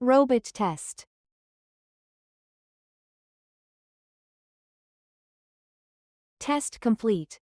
Robot test. Test complete.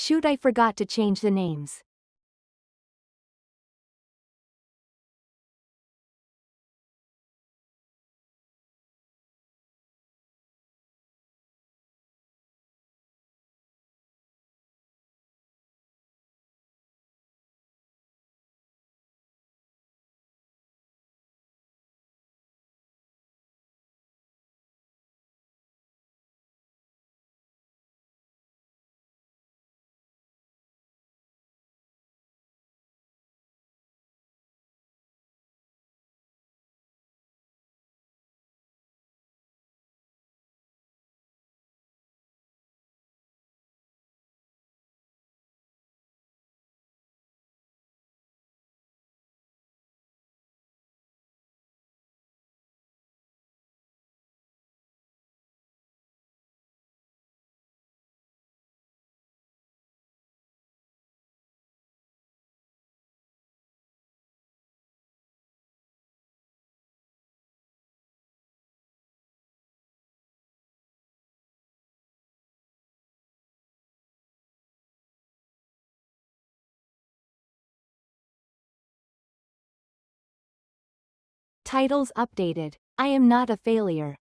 Shoot, I forgot to change the names. Titles updated. I am not a failure.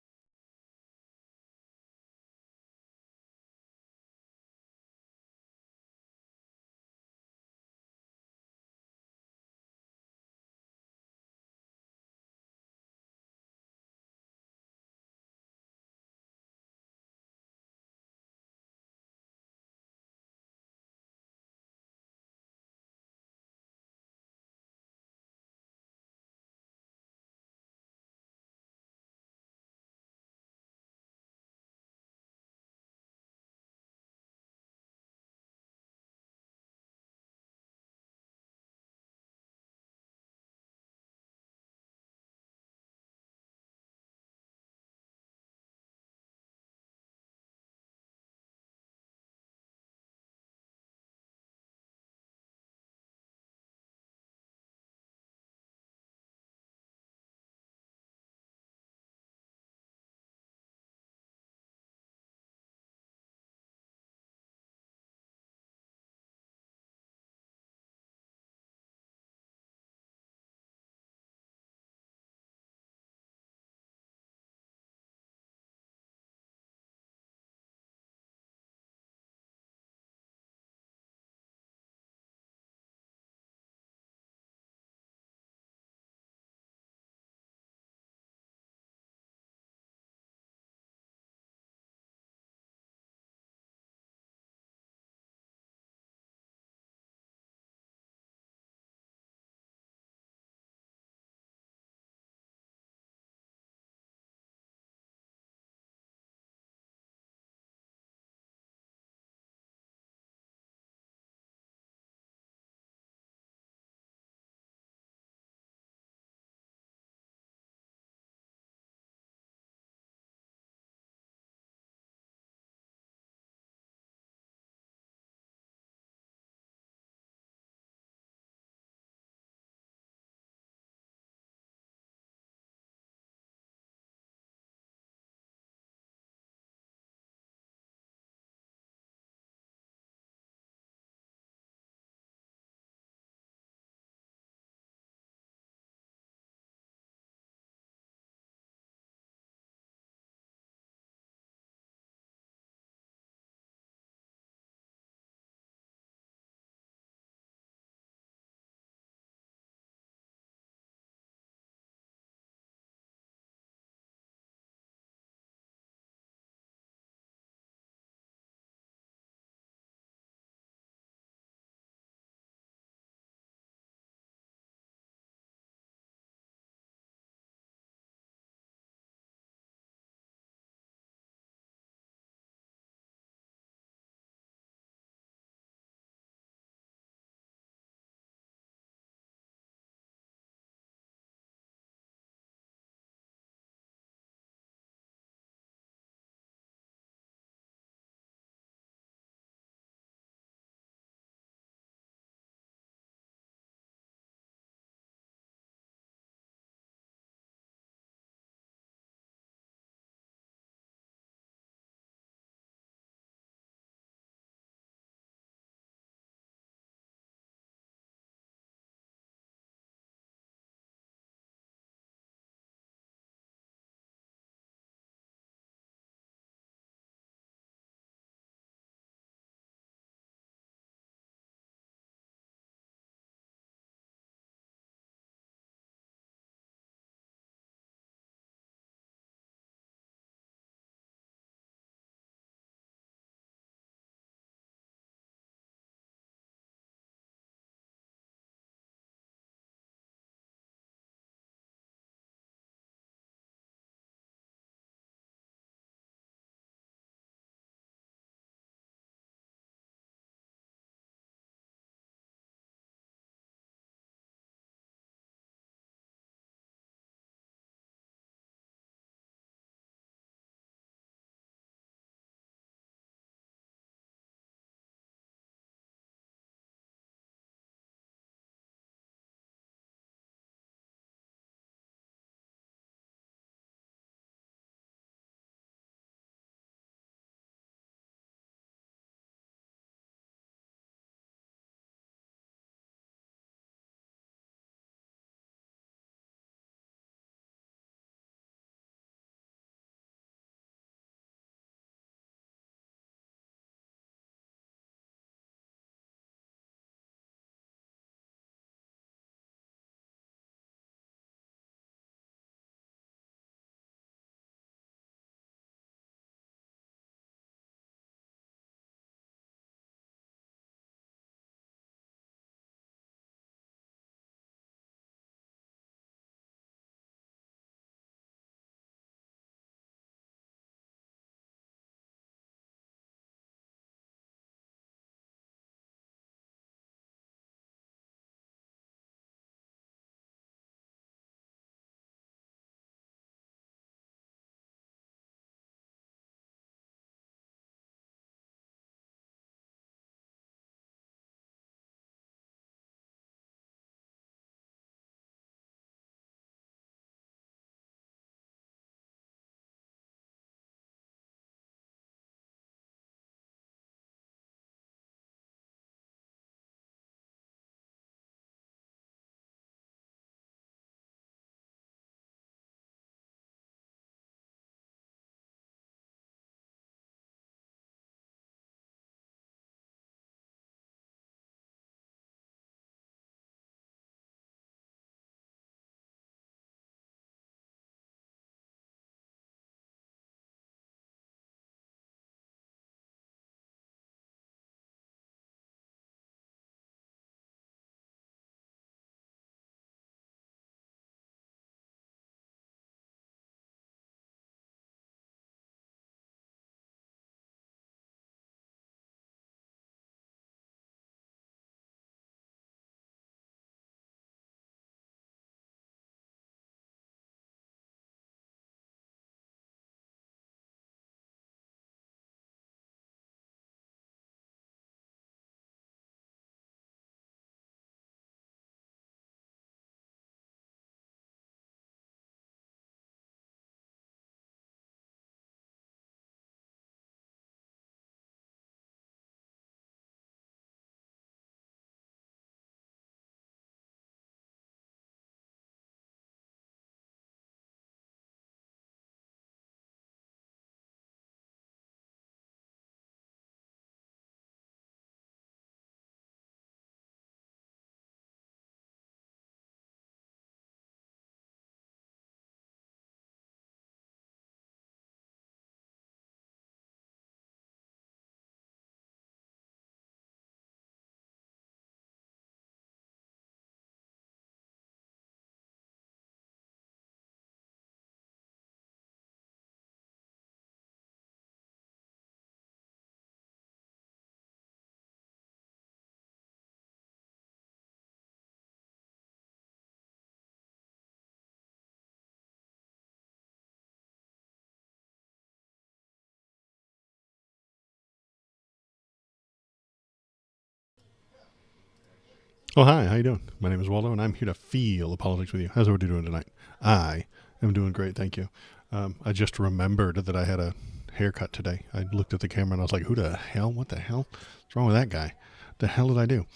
Oh, hi. How you doing? My name is Waldo, and I'm here to feel the politics with you. How's everybody doing tonight? I am doing great, thank you. I just remembered that I had a haircut today. I looked at the camera and I was like, who the hell? What the hell? What's wrong with that guy? The hell did I do?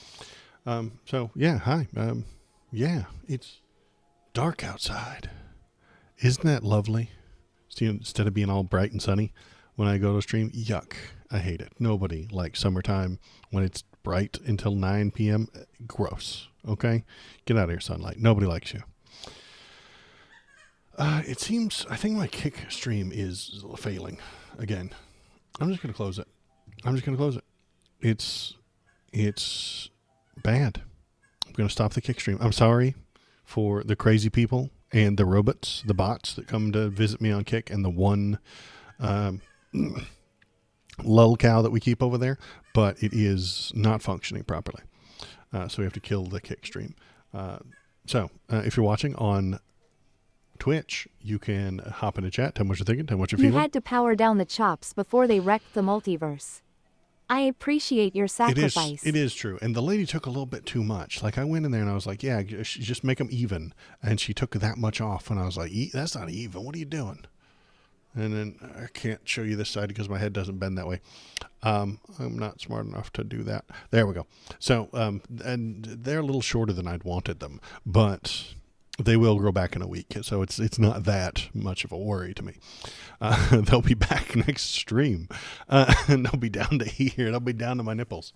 Yeah, hi. Yeah, it's dark outside. Isn't that lovely? See, instead of being all bright and sunny when I go to stream, yuck. I hate it. Nobody likes summertime when it's bright until 9 p.m. Gross. Okay? Get out of here, sunlight. Nobody likes you. It seems, I think my kick stream is failing again. I'm just going to close it. It's bad. I'm going to stop the kick stream. I'm sorry for the crazy people and the robots, the bots that come to visit me on Kick, and the one lull cow that we keep over there, but it is not functioning properly. So we have to kill the Kick stream. If you're watching on Twitch, you can hop in a chat, tell me what you're thinking, tell me what you're feeling. You had to power down the chops before they wrecked the multiverse. I appreciate your sacrifice. It is true. And the lady took a little bit too much. Like, I went in there and I was like, yeah, just make them even. And she took that much off. And I was like, that's not even. What are you doing? And then I can't show you this side because my head doesn't bend that way. I'm not smart enough to do that. There we go. So, and they're a little shorter than I'd wanted them, but they will grow back in a week. So it's not that much of a worry to me. They'll be back next stream. And they'll be down to here. They'll be down to my nipples.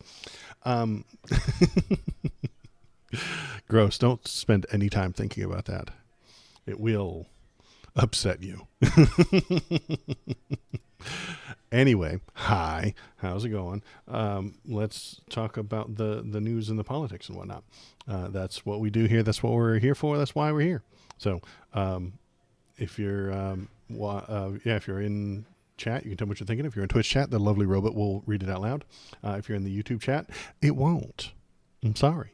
Gross. Don't spend any time thinking about that. It will upset you. Anyway, hi, how's it going? Let's talk about the news and the politics and whatnot. That's what we do here. That's what we're here for. That's why we're here. So if you're if you're in chat, you can tell me what you're thinking. If you're in Twitch chat, the lovely robot will read it out loud. If you're in the YouTube chat, it won't. I'm sorry.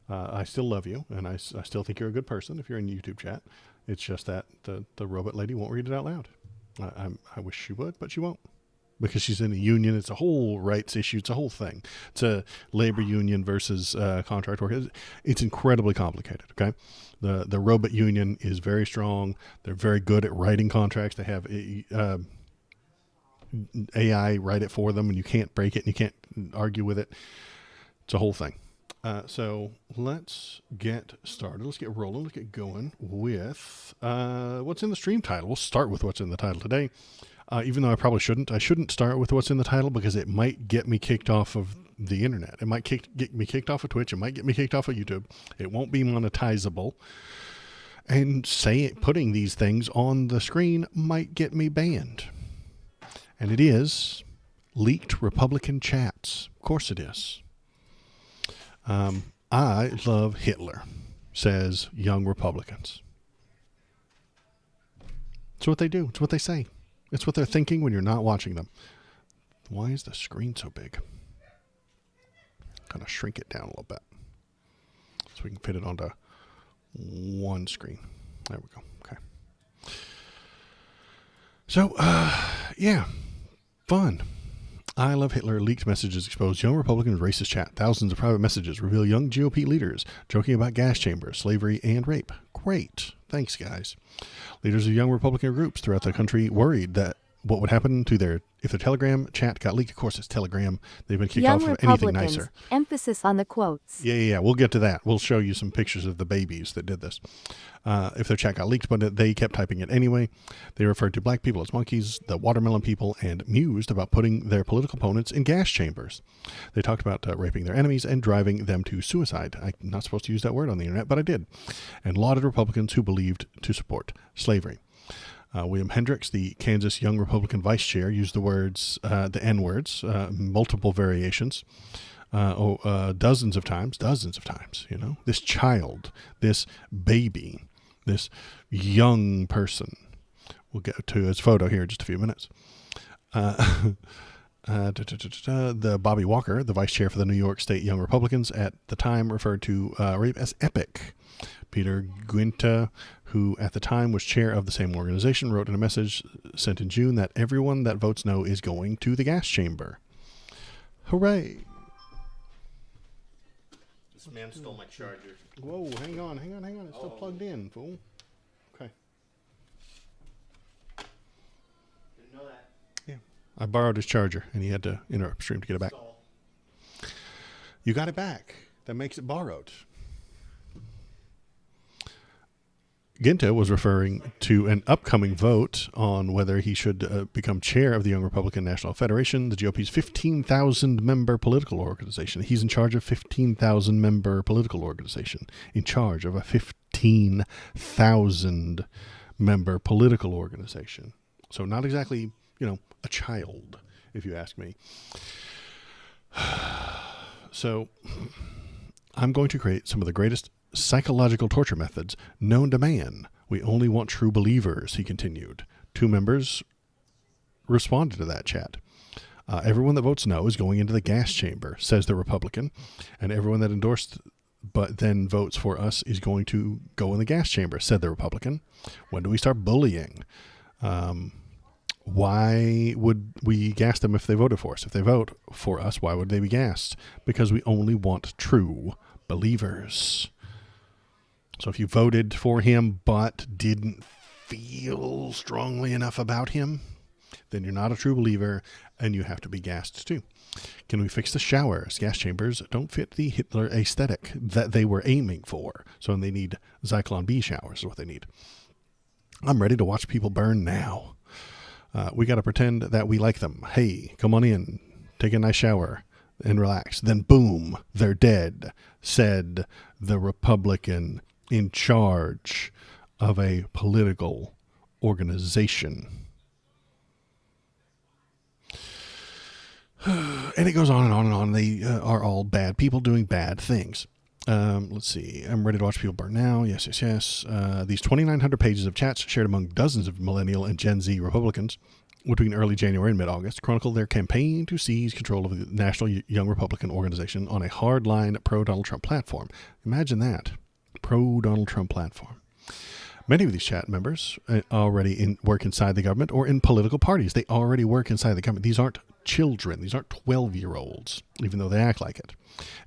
I still love you, and I still think you're a good person if you're in YouTube chat. It's just that the robot lady won't read it out loud. I wish she would, but she won't. Because she's in a union. It's a whole rights issue. It's a whole thing. It's a labor union versus contract work. It's incredibly complicated, okay? The robot union is very strong. They're very good at writing contracts. They have AI write it for them, and you can't break it, and you can't argue with it. It's a whole thing. So let's get started. Let's get rolling. Let's get going with what's in the stream title. We'll start with what's in the title today, even though I probably shouldn't. I shouldn't start with what's in the title because it might get me kicked off of the internet. It might get me kicked off of Twitch. It might get me kicked off of YouTube. It won't be monetizable. And putting these things on the screen might get me banned. And it is leaked Republican chats. Of course it is. I love Hitler, says young Republicans. It's what they do. It's what they say. It's what they're thinking when you're not watching them. Why is the screen so big? Kind of shrink it down a little bit so we can fit it onto one screen. There we go. Okay. So, yeah, fun. I love Hitler. Leaked messages expose young Republicans' racist chat. Thousands of private messages reveal young GOP leaders joking about gas chambers, slavery, and rape. Great. Thanks, guys. Leaders of young Republican groups throughout the country worried that what would happen to if their Telegram chat got leaked. Of course, it's Telegram. They've been kicked off of anything nicer. Emphasis on the quotes. Yeah. We'll get to that. We'll show you some pictures of the babies that did this. If their chat got leaked, but they kept typing it anyway. They referred to black people as monkeys, the watermelon people, and mused about putting their political opponents in gas chambers. They talked about raping their enemies and driving them to suicide. I'm not supposed to use that word on the internet, but I did. And lauded Republicans who believed to support slavery. William Hendricks, the Kansas Young Republican vice chair, used the words, the N-words, multiple variations, dozens of times, you know. This child, this baby, this young person. We'll get to his photo here in just a few minutes. The Bobby Walker, the vice chair for the New York State Young Republicans, at the time referred to rape as epic. Peter Guinta, who at the time was chair of the same organization, wrote in a message sent in June that everyone that votes no is going to the gas chamber. Hooray. This man stole my charger. Whoa, hang on. It's still plugged in, fool. Okay. Didn't know that. Yeah. I borrowed his charger, and he had to interrupt stream to get it back. Stole. You got it back. That makes it borrowed. Ginta was referring to an upcoming vote on whether he should become chair of the Young Republican National Federation, the GOP's 15,000-member political organization. He's in charge of 15,000-member political organization, in charge of a 15,000-member political organization. So not exactly, a child, if you ask me. So I'm going to create some of the greatest psychological torture methods known to man. We only want true believers, he continued. 2 members responded to that chat. Everyone that votes no is going into the gas chamber, says the Republican, and everyone that endorsed but then votes for us is going to go in the gas chamber, said the Republican. When do we start bullying? Why would we gas them if they voted for us? If they vote for us, why would they be gassed? Because we only want true believers. So if you voted for him but didn't feel strongly enough about him, then you're not a true believer and you have to be gassed too. Can we fix the showers? Gas chambers don't fit the Hitler aesthetic that they were aiming for. So they need Zyklon B showers is what they need. I'm ready to watch people burn now. We got to pretend that we like them. Hey, come on in, take a nice shower and relax. Then boom, they're dead, said the Republican in charge of a political organization. And it goes on and on and on. They are all bad people doing bad things. Let's see. I'm ready to watch people burn now. Yes. These 2,900 pages of chats shared among dozens of millennial and Gen Z Republicans between early January and mid-August chronicle their campaign to seize control of the National Young Republican Organization on a hardline pro-Donald Trump platform. Imagine that. Pro-Donald Trump platform. Many of these chat members already work inside the government or in political parties. They already work inside the government. These aren't children. These aren't 12-year-olds, even though they act like it.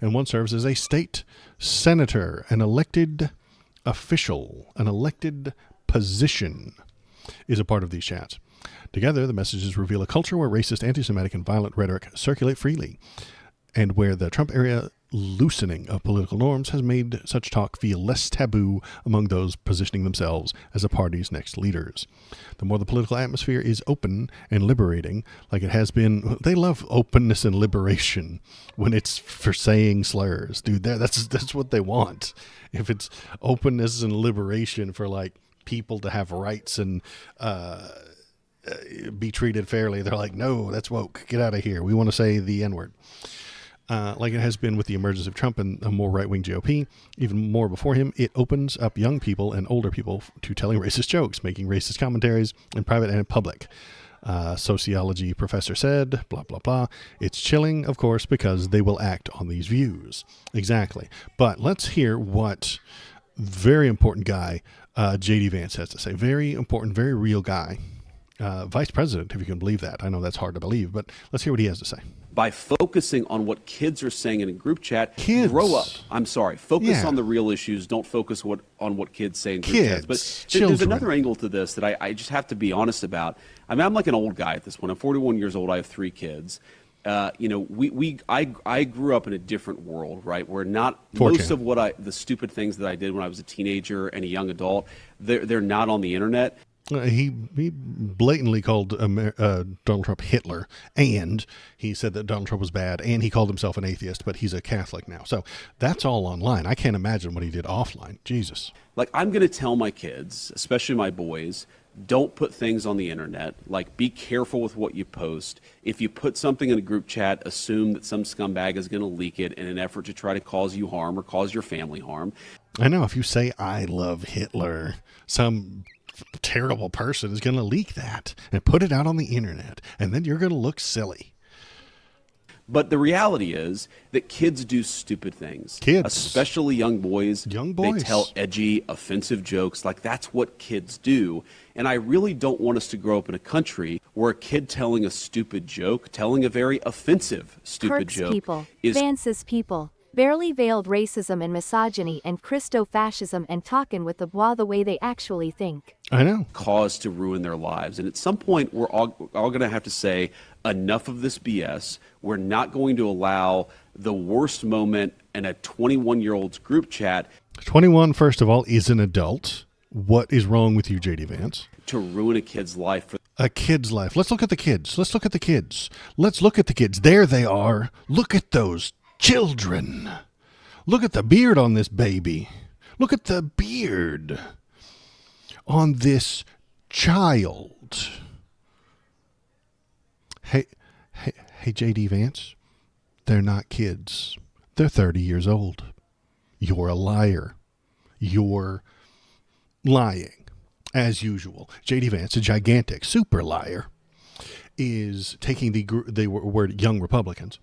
And one serves as a state senator, an elected official, an elected position is a part of these chats. Together, the messages reveal a culture where racist, anti-Semitic, and violent rhetoric circulate freely, and where the Trump era loosening of political norms has made such talk feel less taboo among those positioning themselves as the party's next leaders. The more the political atmosphere is open and liberating, like it has been, they love openness and liberation when it's for saying slurs. Dude, that's what they want. If it's openness and liberation for like people to have rights and be treated fairly, they're like, no, that's woke. Get out of here. We want to say the N-word. Like it has been with the emergence of Trump and a more right-wing GOP, even more before him, it opens up young people and older people to telling racist jokes, making racist commentaries in private and in public. Sociology professor said, blah, blah, blah. It's chilling, of course, because they will act on these views. Exactly. But let's hear what very important guy J.D. Vance has to say. Very important, very real guy. Vice president, if you can believe that. I know that's hard to believe, but let's hear what he has to say. By focusing on what kids are saying in a group chat, kids. Grow up. I'm sorry. Focus on the real issues. Don't focus on what kids say in group chats. But there's another angle to this that I just have to be honest about. I mean, I'm like an old guy at this point. I'm 41 years old. I have 3 kids. I grew up in a different world, right? Where not most of the stupid things that I did when I was a teenager and a young adult, they're not on the internet. He blatantly called Donald Trump Hitler, and he said that Donald Trump was bad, and he called himself an atheist, but he's a Catholic now. So that's all online. I can't imagine what he did offline. Jesus. Like, I'm going to tell my kids, especially my boys, don't put things on the internet. Like, be careful with what you post. If you put something in a group chat, assume that some scumbag is going to leak it in an effort to try to cause you harm or cause your family harm. I know. If you say, I love Hitler, some terrible person is going to leak that and put it out on the internet, and then you're going to look silly. But the reality is that kids do stupid things. Kids. Especially young boys. They tell edgy, offensive jokes. Like, that's what kids do. And I really don't want us to grow up in a country where a kid telling a stupid joke, telling a very offensive stupid Kirk's joke people, is... Vance's people. Barely veiled racism and misogyny and Christo-fascism and talkin' with the bois the way they actually think. I know. Cause to ruin their lives. And at some point, we're all going to have to say, enough of this BS. We're not going to allow the worst moment in a 21-year-old's group chat 21, first of all, is an adult. What is wrong with you, J.D. Vance? to ruin a kid's life. For A kid's life. Let's look at the kids. Let's look at the kids. Let's look at the kids. There they are. Look at those children. Look at the beard on this baby. Look at the beard on this child. Hey, J.D. Vance, they're not kids. They're 30 years old. You're a liar. You're lying, as usual. J.D. Vance, a gigantic super liar, is taking the word young Republicans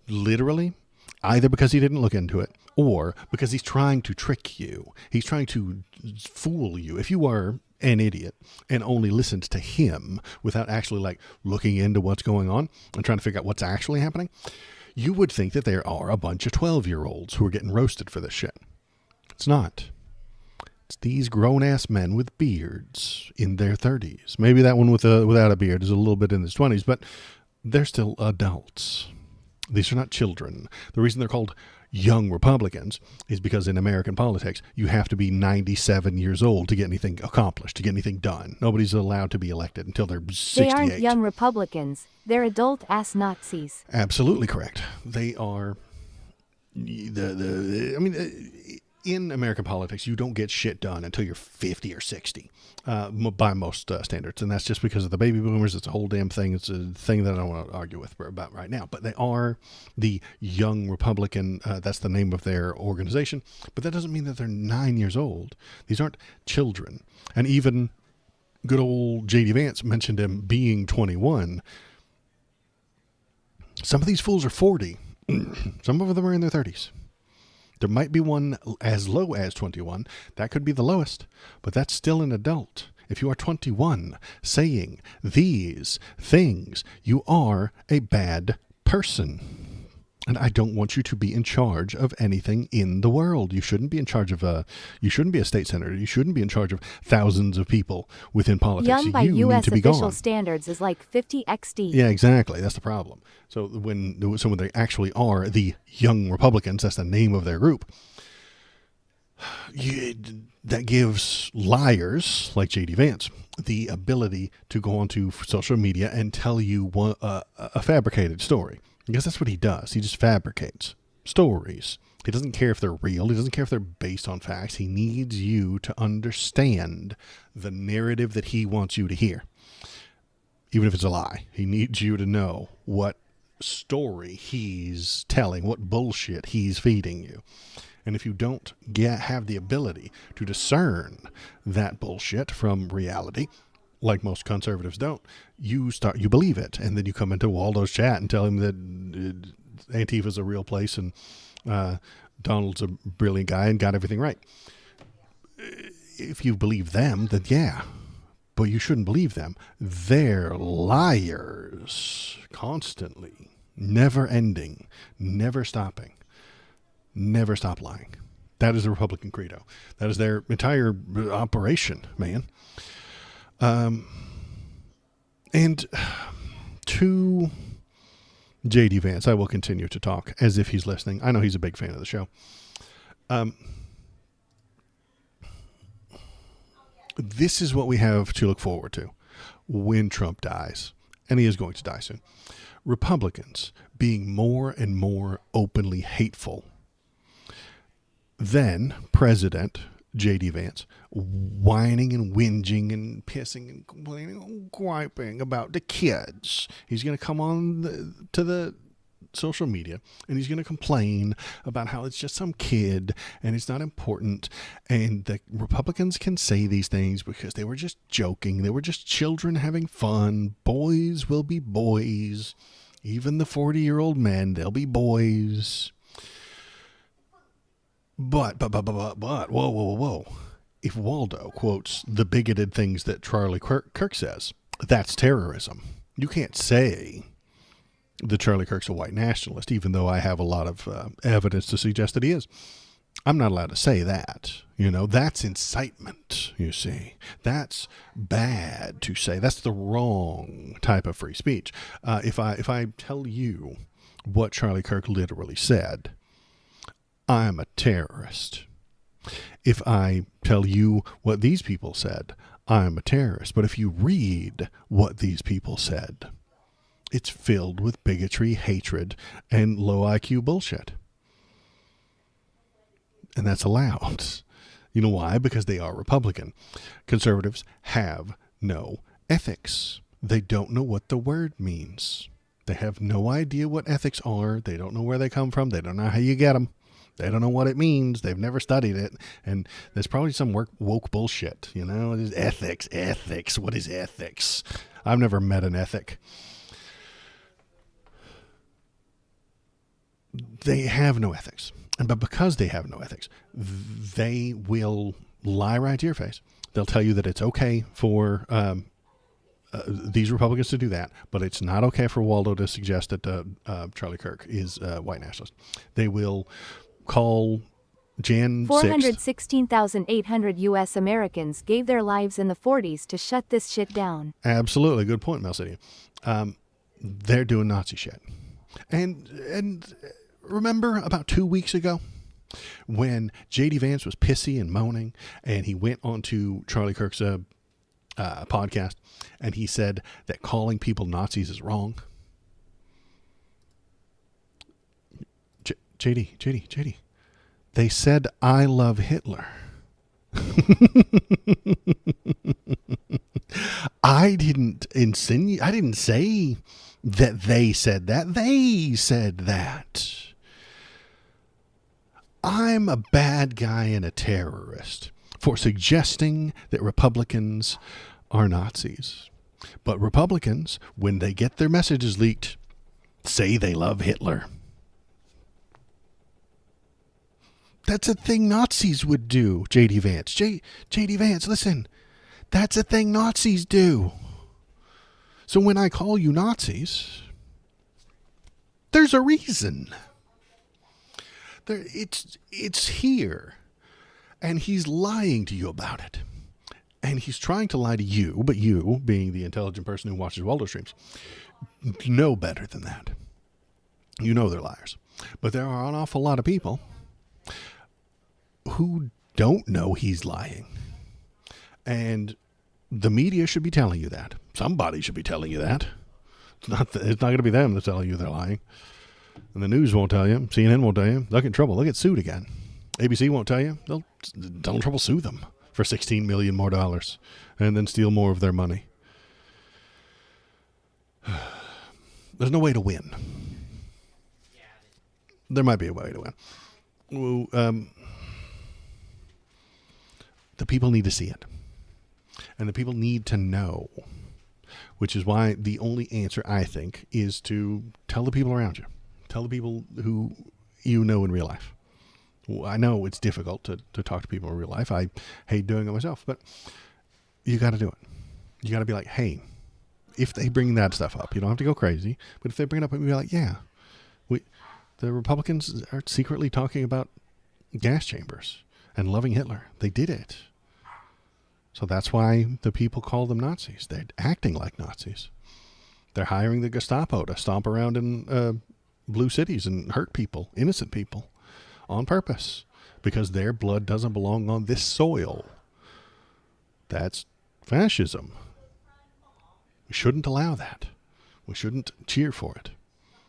literally, either because he didn't look into it or because he's trying to trick you. He's trying to fool you. If you are an idiot and only listened to him without actually like looking into what's going on and trying to figure out what's actually happening, you would think that there are a bunch of 12-year-olds who are getting roasted for this shit. It's not. It's these grown-ass men with beards in their 30s. Maybe that one without a beard is a little bit in his 20s, but they're still adults. These are not children. The reason they're called young Republicans is because in American politics, you have to be 97 years old to get anything accomplished, to get anything done. Nobody's allowed to be elected until they're 68. They aren't young Republicans. They're adult-ass Nazis. Absolutely correct. They are in American politics, you don't get shit done until you're 50 or 60 by most standards. And that's just because of the baby boomers. It's a whole damn thing. It's a thing that I don't want to argue about right now. But they are the young Republican. That's the name of their organization. But that doesn't mean that they're 9 years old. These aren't children. And even good old J.D. Vance mentioned him being 21. Some of these fools are 40. Some of them are in their 30s. There might be one as low as 21. That could be the lowest, but that's still an adult. If you are 21 saying these things, you are a bad person. And I don't want you to be in charge of anything in the world. You shouldn't be in charge of you shouldn't be a state senator. You shouldn't be in charge of thousands of people within politics. Young by you U.S. need to be official gone. standards is like 50 XD. Yeah, exactly. That's the problem. So when they actually are the young Republicans, that's the name of their group, that gives liars like J.D. Vance the ability to go onto social media and tell you a fabricated story. Because that's what he does. He just fabricates stories. He doesn't care if they're real. He doesn't care if they're based on facts. He needs you to understand the narrative that he wants you to hear. Even if it's a lie. He needs you to know what story he's telling, what bullshit he's feeding you. And if you don't have the ability to discern that bullshit from reality, like most conservatives don't, you believe it, and then you come into Waldo's chat and tell him that Antifa's a real place and Donald's a brilliant guy and got everything right. If you believe them, then yeah, but you shouldn't believe them. They're liars constantly, never ending, never stopping, never stop lying. That is the Republican credo. That is their entire operation, man. And to J.D. Vance, I will continue to talk as if he's listening. I know he's a big fan of the show. This is what we have to look forward to when Trump dies, and he is going to die soon. Republicans being more and more openly hateful. Then President J.D. Vance whining and whinging and pissing and complaining and griping about the kids. He's going to come on to the social media and he's going to complain about how it's just some kid and it's not important. And the Republicans can say these things because they were just joking. They were just children having fun. Boys will be boys. Even the 40-year-old men, they'll be boys. But, whoa. If Waldo quotes the bigoted things that Charlie Kirk says, that's terrorism. You can't say that Charlie Kirk's a white nationalist, even though I have a lot of evidence to suggest that he is. I'm not allowed to say that. That's incitement, you see. That's bad to say. That's the wrong type of free speech. If I tell you what Charlie Kirk literally said, I'm a terrorist. If I tell you what these people said, I'm a terrorist. But if you read what these people said, it's filled with bigotry, hatred, and low IQ bullshit. And that's allowed. You know why? Because they are Republican. Conservatives have no ethics. They don't know what the word means. They have no idea what ethics are. They don't know where they come from. They don't know how you get them. They don't know what it means. They've never studied it. And there's probably some woke bullshit. It is ethics. What is ethics? I've never met an ethic. They have no ethics. But because they have no ethics, they will lie right to your face. They'll tell you that it's okay for these Republicans to do that, but it's not okay for Waldo to suggest that Charlie Kirk is a white nationalist. They will call Jan 6th. 416,800 U.S. Americans gave their lives in the 40s to shut this shit down. Absolutely. Good point, Melcidia. They're doing Nazi shit. And remember about 2 weeks ago when J.D. Vance was pissy and moaning and he went onto Charlie Kirk's podcast and he said that calling people Nazis is wrong? JD, they said, I love Hitler. I didn't insinuate, I didn't say that they said that. They said that. I'm a bad guy and a terrorist for suggesting that Republicans are Nazis. But Republicans, when they get their messages leaked, say they love Hitler. That's a thing Nazis would do, J.D. Vance. J.D. Vance, listen. That's a thing Nazis do. So when I call you Nazis, there's a reason. It's here. And he's lying to you about it. And he's trying to lie to you, but you, being the intelligent person who watches Waldo streams, know better than that. You know they're liars. But there are an awful lot of people who don't know he's lying. And the media should be telling you that. Somebody should be telling you that. It's not going to be them that's telling you they're lying. And the news won't tell you. CNN won't tell you. They'll get in trouble. They'll get sued again. ABC won't tell you. They'll in trouble sue them for $16 million more and then steal more of their money. There's no way to win. There might be a way to win. Well, the people need to see it. And the people need to know. Which is why the only answer, I think, is to tell the people around you. Tell the people who you know in real life. Well, I know it's difficult to talk to people in real life. I hate doing it myself. But you got to do it. You got to be like, hey, if they bring that stuff up, you don't have to go crazy. But if they bring it up, you'll be like, yeah, the Republicans are secretly talking about gas chambers and loving Hitler. They did it. So that's why the people call them Nazis. They're acting like Nazis. They're hiring the Gestapo to stomp around in blue cities and hurt people, innocent people, on purpose, because their blood doesn't belong on this soil. That's fascism. We shouldn't allow that. We shouldn't cheer for it.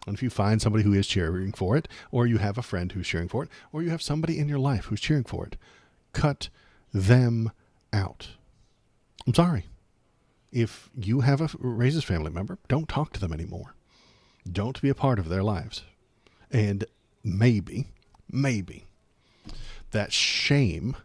And if you find somebody who is cheering for it, or you have a friend who's cheering for it, or you have somebody in your life who's cheering for it, cut them out. I'm sorry. If you have a racist family member, don't talk to them anymore. Don't be a part of their lives. And maybe that shame,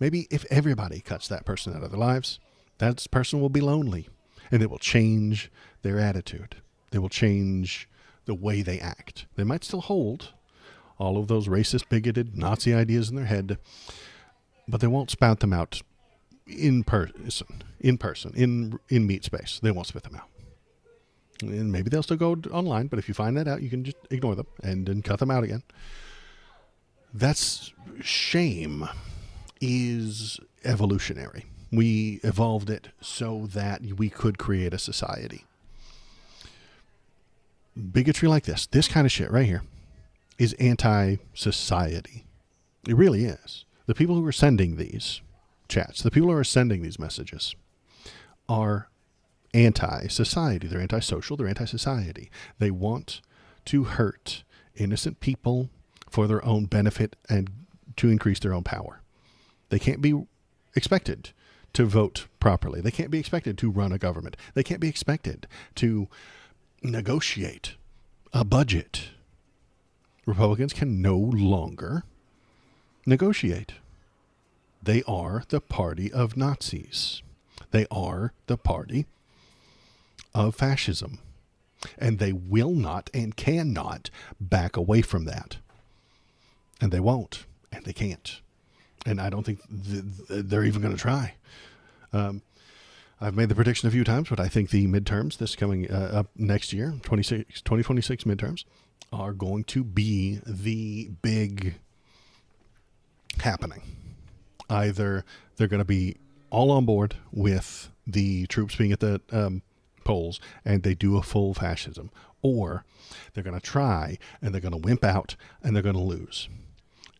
maybe if everybody cuts that person out of their lives, that person will be lonely. And it will change their attitude. They will change the way they act. They might still hold all of those racist, bigoted, Nazi ideas in their head, but they won't spout them out in person, in meat space. They won't spit them out. And maybe they'll still go online, but if you find that out, you can just ignore them and then cut them out again. That's shame is evolutionary. We evolved it so that we could create a society. Bigotry like this kind of shit right here, is anti-society. It really is. The people who are sending these chats, the people who are sending these messages are anti-society. They're anti-social. They're anti-society. They want to hurt innocent people for their own benefit and to increase their own power. They can't be expected to vote properly. They can't be expected to run a government. They can't be expected to negotiate a budget. Republicans can no longer negotiate. They are the party of Nazis. They are the party of fascism. And they will not and cannot back away from that. And they won't. And they can't. And I don't think they're even going to try. I've made the prediction a few times, but I think the midterms, this coming up next year, 2026 midterms, are going to be the big happening. Either they're going to be all on board with the troops being at the polls and they do a full fascism, or they're going to try and they're going to wimp out and they're going to lose.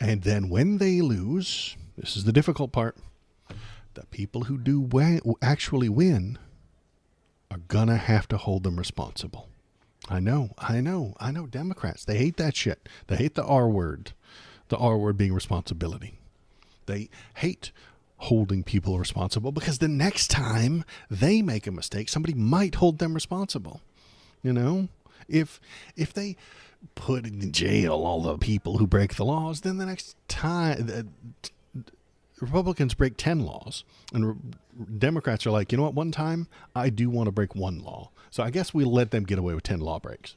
And then when they lose, this is the difficult part, the people who do actually win are going to have to hold them responsible. I know. Democrats, they hate that shit. They hate the R word being responsibility. They hate holding people responsible because the next time they make a mistake, somebody might hold them responsible. You know, if they put in jail all the people who break the laws, then the next time Republicans break 10 laws and Democrats are like, you know what, one time I do want to break one law. So I guess we'll let them get away with 10 law breaks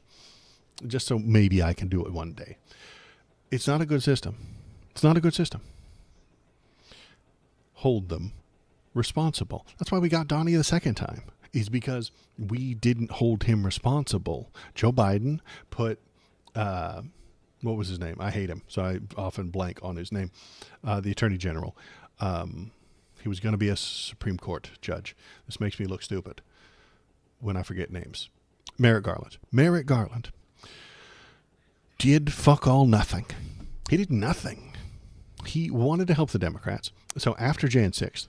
just so maybe I can do it one day. It's not a good system. It's not a good system. Hold them responsible. That's why we got Donnie the second time, is because we didn't hold him responsible. Joe Biden put, what was his name? I hate him, so I often blank on his name. The Attorney General. He was going to be a Supreme Court judge. This makes me look stupid when I forget names. Merrick Garland. Merrick Garland did fuck all nothing. He did nothing. He wanted to help the Democrats. So after Jan 6th,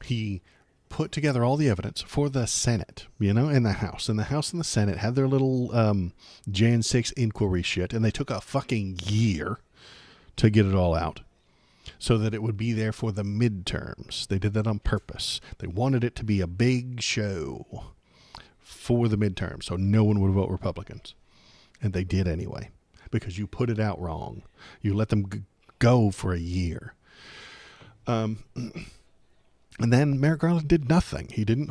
he put together all the evidence for the Senate, and the House. And the House and the Senate had their little Jan 6 inquiry shit, and they took a fucking year to get it all out so that it would be there for the midterms. They did that on purpose. They wanted it to be a big show for the midterms so no one would vote Republicans. And they did anyway, because you put it out wrong. You let them go for a year. And then Merrick Garland did nothing. He didn't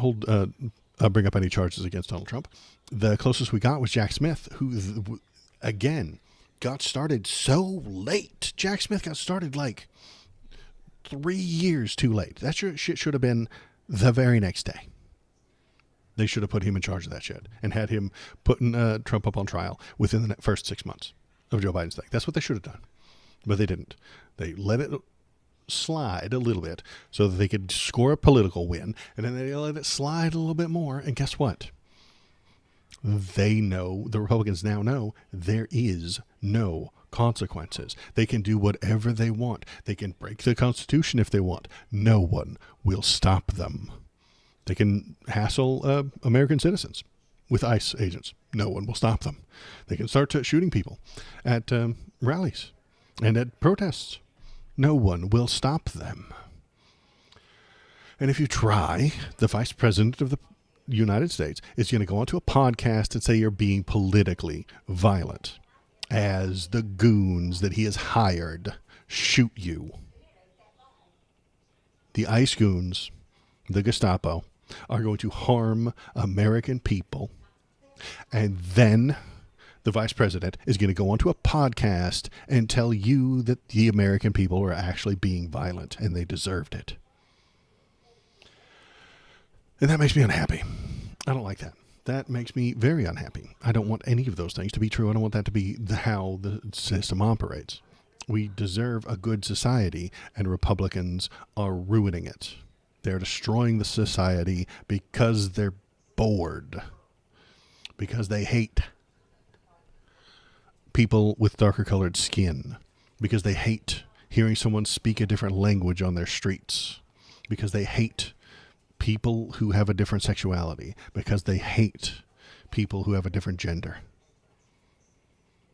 bring up any charges against Donald Trump. The closest we got was Jack Smith, who, again, got started so late. Jack Smith got started like 3 years too late. That shit should have been the very next day. They should have put him in charge of that shit and had him putting Trump up on trial within the first 6 months of Joe Biden's thing. That's what they should have done. But they didn't. They let it slide a little bit so that they could score a political win, and then they let it slide a little bit more, and guess what? They know, the Republicans now know, there is no consequences. They can do whatever they want. They can break the Constitution if they want. No one will stop them. They can hassle American citizens with ICE agents. No one will stop them. They can start shooting people at rallies and at protests. No one will stop them. And if you try, the Vice President of the United States is going to go onto a podcast and say you're being politically violent as the goons that he has hired shoot you. The ICE goons, the Gestapo, are going to harm American people. And then the vice president is going to go onto a podcast and tell you that the American people are actually being violent and they deserved it. And that makes me unhappy. I don't like that. that makes me very unhappy. I don't want any of those things to be true. I don't want that to be how the system operates. We deserve a good society, and Republicans are ruining it. They're destroying the society because they're bored, because they hate people with darker colored skin, because they hate hearing someone speak a different language on their streets, because they hate people who have a different sexuality, because they hate people who have a different gender.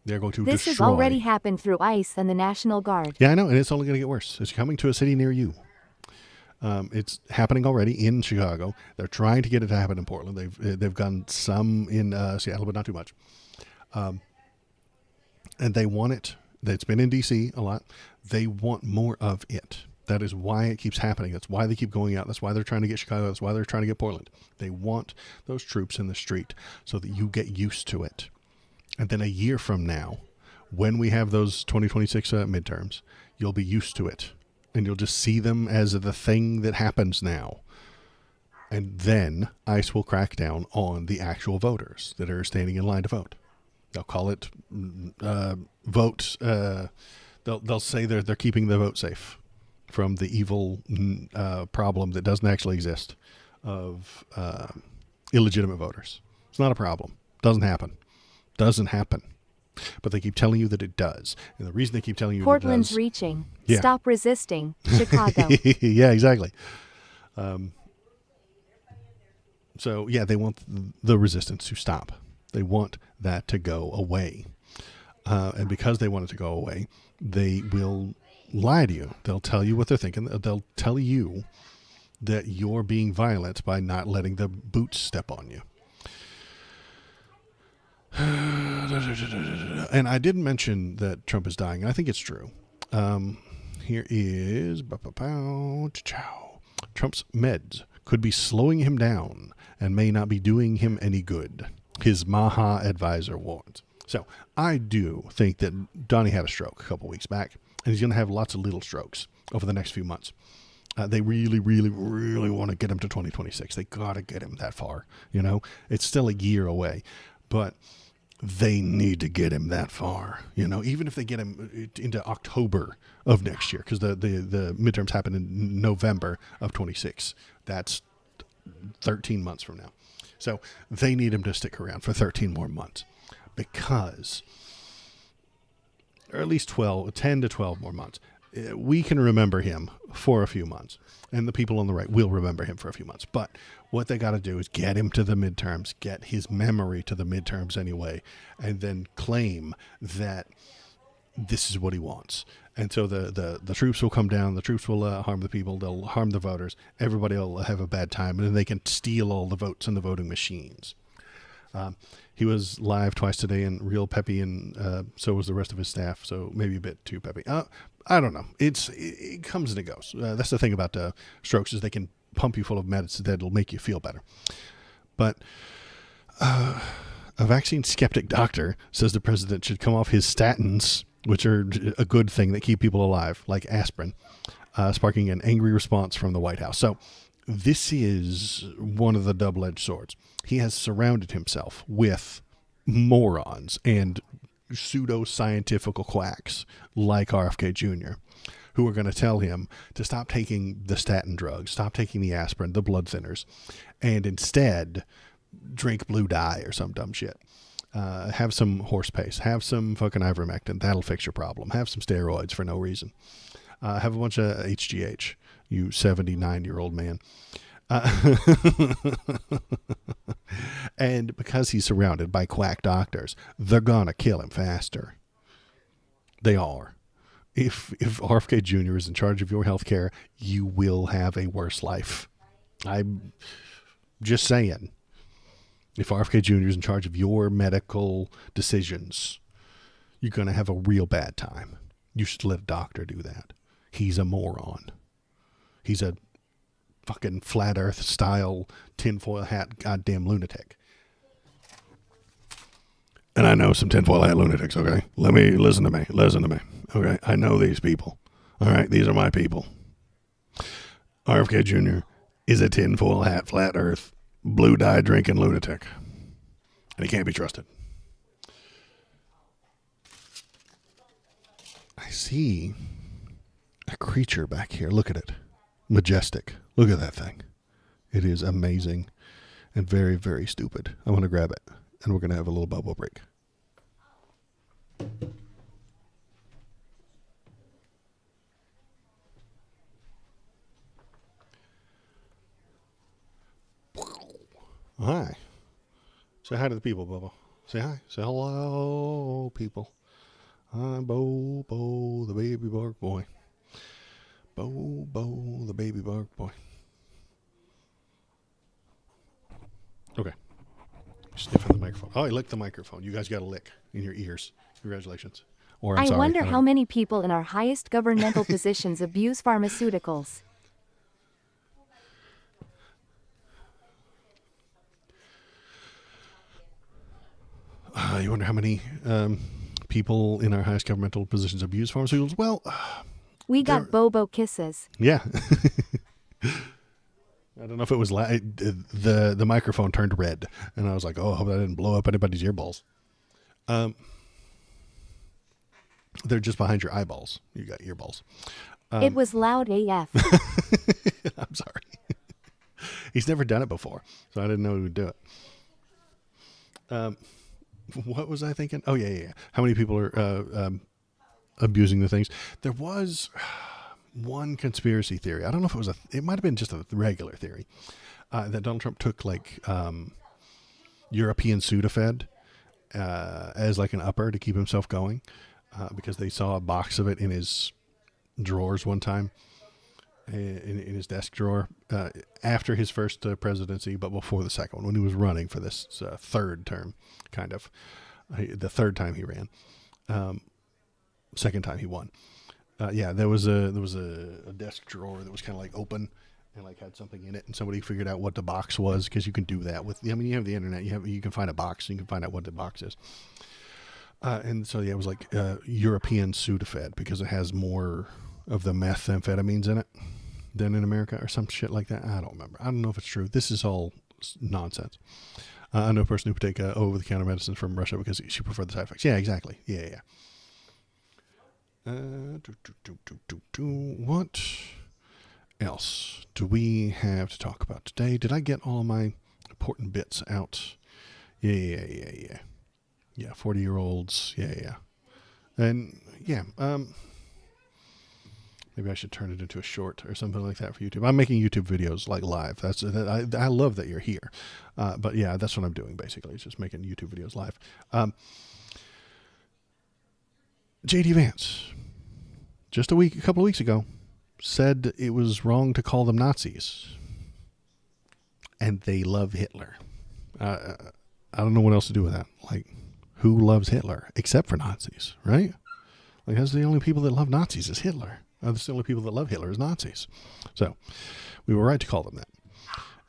They're going to This destroy. has already happened through ICE and the National Guard. Yeah, I know, and it's only going to get worse. It's coming to a city near you. It's happening already in Chicago. They're trying to get it to happen in Portland. They've done some in Seattle, but not too much. And they want it. It's been in D.C. a lot. They want more of it. That is why it keeps happening. That's why they keep going out. That's why they're trying to get Chicago. That's why they're trying to get Portland. They want those troops in the street so that you get used to it. And then a year from now, when we have those 2026 midterms, you'll be used to it. And you'll just see them as the thing that happens now. And then ICE will crack down on the actual voters that are standing in line to vote. They'll call it vote. They'll say they're keeping the vote safe from the evil problem that doesn't actually exist of illegitimate voters. It's not a problem. Doesn't happen. Doesn't happen. But they keep telling you that it does. And the reason they keep telling you Portland's that it does... reaching. Yeah. Stop resisting. Chicago. Yeah, exactly. So, yeah, they want the resistance to stop. They want that to go away. And because they want it to go away, they will lie to you. They'll tell you what they're thinking. They'll tell you that you're being violent by not letting the boots step on you. And I didn't mention that Trump is dying. I think it's true. Here is Trump's meds could be slowing him down and may not be doing him any good. His Maha advisor warns. So I do think that Donnie had a stroke a couple weeks back, and he's going to have lots of little strokes over the next few months. They really, really, really want to get him to 2026. They got to get him that far. You know, it's still a year away, but they need to get him that far. You know, even if they get him into October of next year, because the midterms happen in November of 26. That's 13 months from now. So they need him to stick around for 13 more months, because, or at least 10 to 12 more months. We can remember him for a few months, and the people on the right will remember him for a few months. But what they got to do is get him to the midterms, get his memory to the midterms anyway, and then claim that this is what he wants. And so the troops will come down, the troops will harm the people, they'll harm the voters, everybody will have a bad time, and then they can steal all the votes in the voting machines. He was live twice today and real peppy, and so was the rest of his staff, so maybe a bit too peppy. I don't know. It comes and it goes. That's the thing about strokes, is they can pump you full of medicine that'll make you feel better. But a vaccine skeptic doctor says the president should come off his statins, which are a good thing that keep people alive, like aspirin, sparking an angry response from the White House. So this is one of the double-edged swords. He has surrounded himself with morons and pseudo-scientific quacks like RFK Jr., who are going to tell him to stop taking the statin drugs, stop taking the aspirin, the blood thinners, and instead drink blue dye or some dumb shit. Have some horse paste, have some fucking ivermectin. That'll fix your problem. Have some steroids for no reason. Have a bunch of HGH, you 79-year-old man. And because he's surrounded by quack doctors, they're going to kill him faster. They are. If RFK Jr. is in charge of your health care, you will have a worse life. I'm just saying. If RFK Jr. is in charge of your medical decisions, you're going to have a real bad time. You should let a doctor do that. He's a moron. He's a fucking flat earth style tinfoil hat goddamn lunatic. And I know some tinfoil hat lunatics, okay? Listen to me. Okay, I know these people. All right, these are my people. RFK Jr. is a tinfoil hat, flat earth, blue dye drinking lunatic. And he can't be trusted. I see a creature back here. Look at it. Majestic. Look at that thing. It is amazing and very, very stupid. I'm going to grab it, and we're going to have a little bubble break. Hi. Say hi to the people, Bubba. Say hi. Say hello, people. I'm Bo, the baby bark boy. Bo, the baby bark boy. Okay. Sniffing the microphone. Oh, he licked the microphone. You guys got a lick in your ears. Congratulations. Or I'm I sorry. wonder how many people in our highest governmental positions abuse pharmaceuticals. You wonder how many people in our highest governmental positions abuse pharmaceuticals? Well, We got There- Bobo kisses. yeah. I don't know if it was the microphone turned red, and I was like, "Oh, I hope that didn't blow up anybody's earballs." They're just behind your eyeballs. You got earballs. It was loud AF. I'm sorry. He's never done it before, so I didn't know he would do it. What was I thinking? Oh, yeah. How many people are abusing the things? There was one conspiracy theory. I don't know if it was it might have been just a regular theory that Donald Trump took like European Sudafed as like an upper to keep himself going because they saw a box of it in his drawers one time. In his desk drawer after his first presidency, but before the second one, when he was running for this third term, kind of the third time he ran, second time he won. There was a desk drawer that was kind of like open and like had something in it, and somebody figured out what the box was because you can do that with. I mean, you have the internet, you can find a box, and you can find out what the box is. And so it was like European Sudafed because it has more of the methamphetamines in it than in America or some shit like that. I don't remember. I don't know if it's true. This is all nonsense. I know a person who would take over-the-counter medicine from Russia because she preferred the side effects. Yeah, exactly. Yeah. What else do we have to talk about today? Did I get all my important bits out? Yeah. Yeah, 40-year-olds. Yeah. And maybe I should turn it into a short or something like that for YouTube. I'm making YouTube videos like live. I love that you're here. But yeah, that's what I'm doing basically. It's just making YouTube videos live. J.D. Vance, just a couple of weeks ago, said it was wrong to call them Nazis. And they love Hitler. I don't know what else to do with that. Like, who loves Hitler except for Nazis, right? Like, that's the only people that love Nazis is Hitler. That's the only people that love Hitler is Nazis. So, we were right to call them that.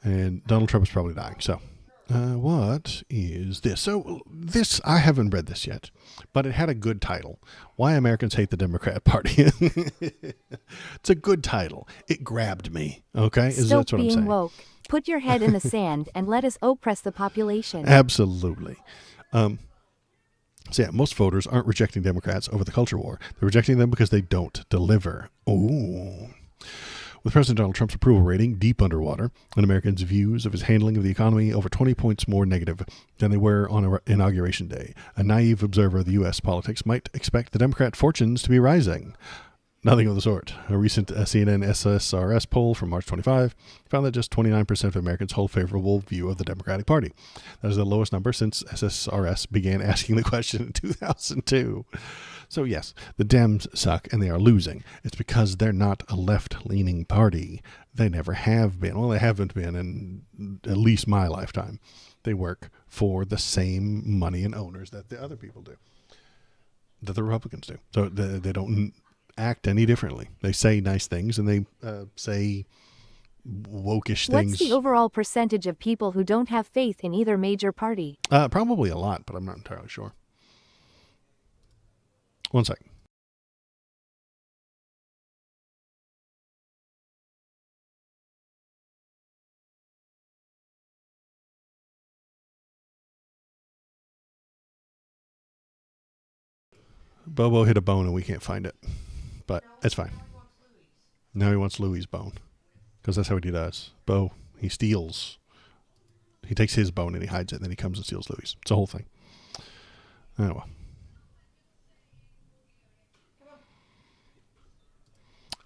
And Donald Trump is probably dying. So, what is this? So, this, I haven't read this yet, but it had a good title. Why Americans Hate the Democrat Party. It's a good title. It grabbed me. Okay? Stop That's what I'm being saying. woke. Put your head in the sand and let us oppress the population. Absolutely. So yeah, most voters aren't rejecting Democrats over the culture war. They're rejecting them because they don't deliver. Ooh. With President Donald Trump's approval rating deep underwater and Americans' views of his handling of the economy over 20 points more negative than they were on Inauguration Day, a naive observer of the U.S. politics might expect the Democrat fortunes to be rising. Nothing of the sort. A recent CNN SSRS poll from March 25 found that just 29% of Americans hold favorable view of the Democratic Party. That is the lowest number since SSRS began asking the question in 2002. So yes, the Dems suck and they are losing. It's because they're not a left-leaning party. They never have been. Well, they haven't been in at least my lifetime. They work for the same money and owners that the other people do, that the Republicans do. So they don't act any differently. They say nice things and they say wokish things. What's the overall percentage of people who don't have faith in either major party? Probably a lot, but I'm not entirely sure. One second. Bobo hit a bone and we can't find it, but it's fine. Now he wants Louie's bone because that's how he does. Bo, he steals. He takes his bone and he hides it, and then he comes and steals Louie's. It's a whole thing. Oh well.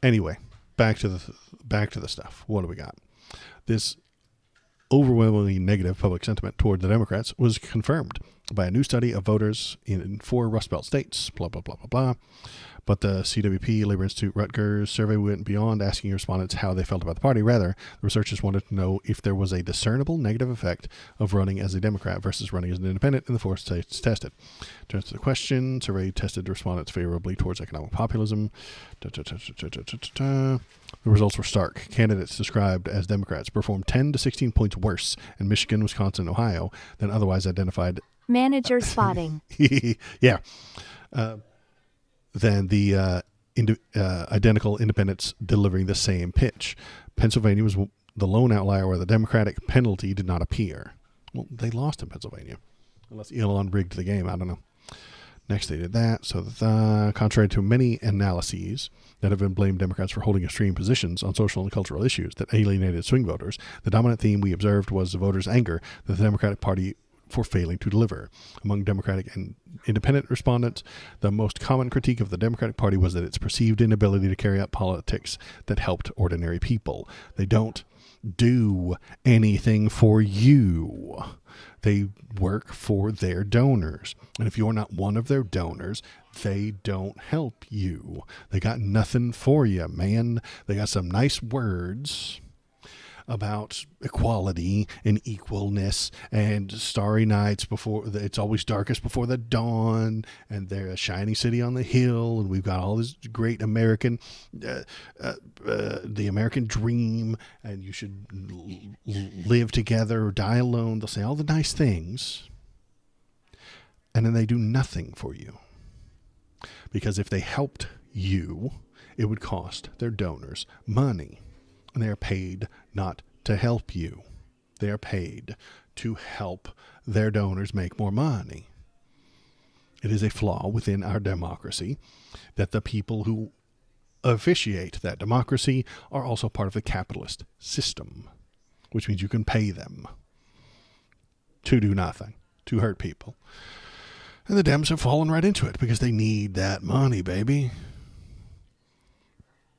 Anyway, back to the stuff. What do we got? This overwhelmingly negative public sentiment toward the Democrats was confirmed by a new study of voters in 4 Rust Belt states, blah, blah, blah, blah, blah. But the CWP, Labor Institute, Rutgers survey went beyond asking respondents how they felt about the party. Rather, the researchers wanted to know if there was a discernible negative effect of running as a Democrat versus running as an independent in the 4 states tested. To answer the question, survey tested respondents favorably towards economic populism. The results were stark. Candidates described as Democrats performed 10 to 16 points worse in Michigan, Wisconsin, and Ohio than otherwise identified. Manager spotting. Yeah. Than the identical independents delivering the same pitch. Pennsylvania was the lone outlier where the Democratic penalty did not appear. Well, they lost in Pennsylvania. Unless Elon rigged the game. I don't know. Next, they did that. So, contrary to many analyses that have been blamed Democrats for holding extreme positions on social and cultural issues that alienated swing voters, the dominant theme we observed was the voters' anger that the Democratic Party for failing to deliver. Among Democratic and independent respondents, the most common critique of the Democratic Party was that its perceived inability to carry out politics that helped ordinary people. They don't do anything for you. They work for their donors. And if you're not one of their donors, they don't help you. They got nothing for you, man. They got some nice words about equality and equalness and starry nights before it's always darkest before the dawn, and they're a shining city on the hill, and we've got all this great American the American dream, and you should live together or die alone. They'll say all the nice things, and then they do nothing for you, because if they helped you, it would cost their donors money. And they are paid not to help you. They are paid to help their donors make more money. It is a flaw within our democracy that the people who officiate that democracy are also part of the capitalist system, which means you can pay them to do nothing, to hurt people. And the Dems have fallen right into it because they need that money, baby.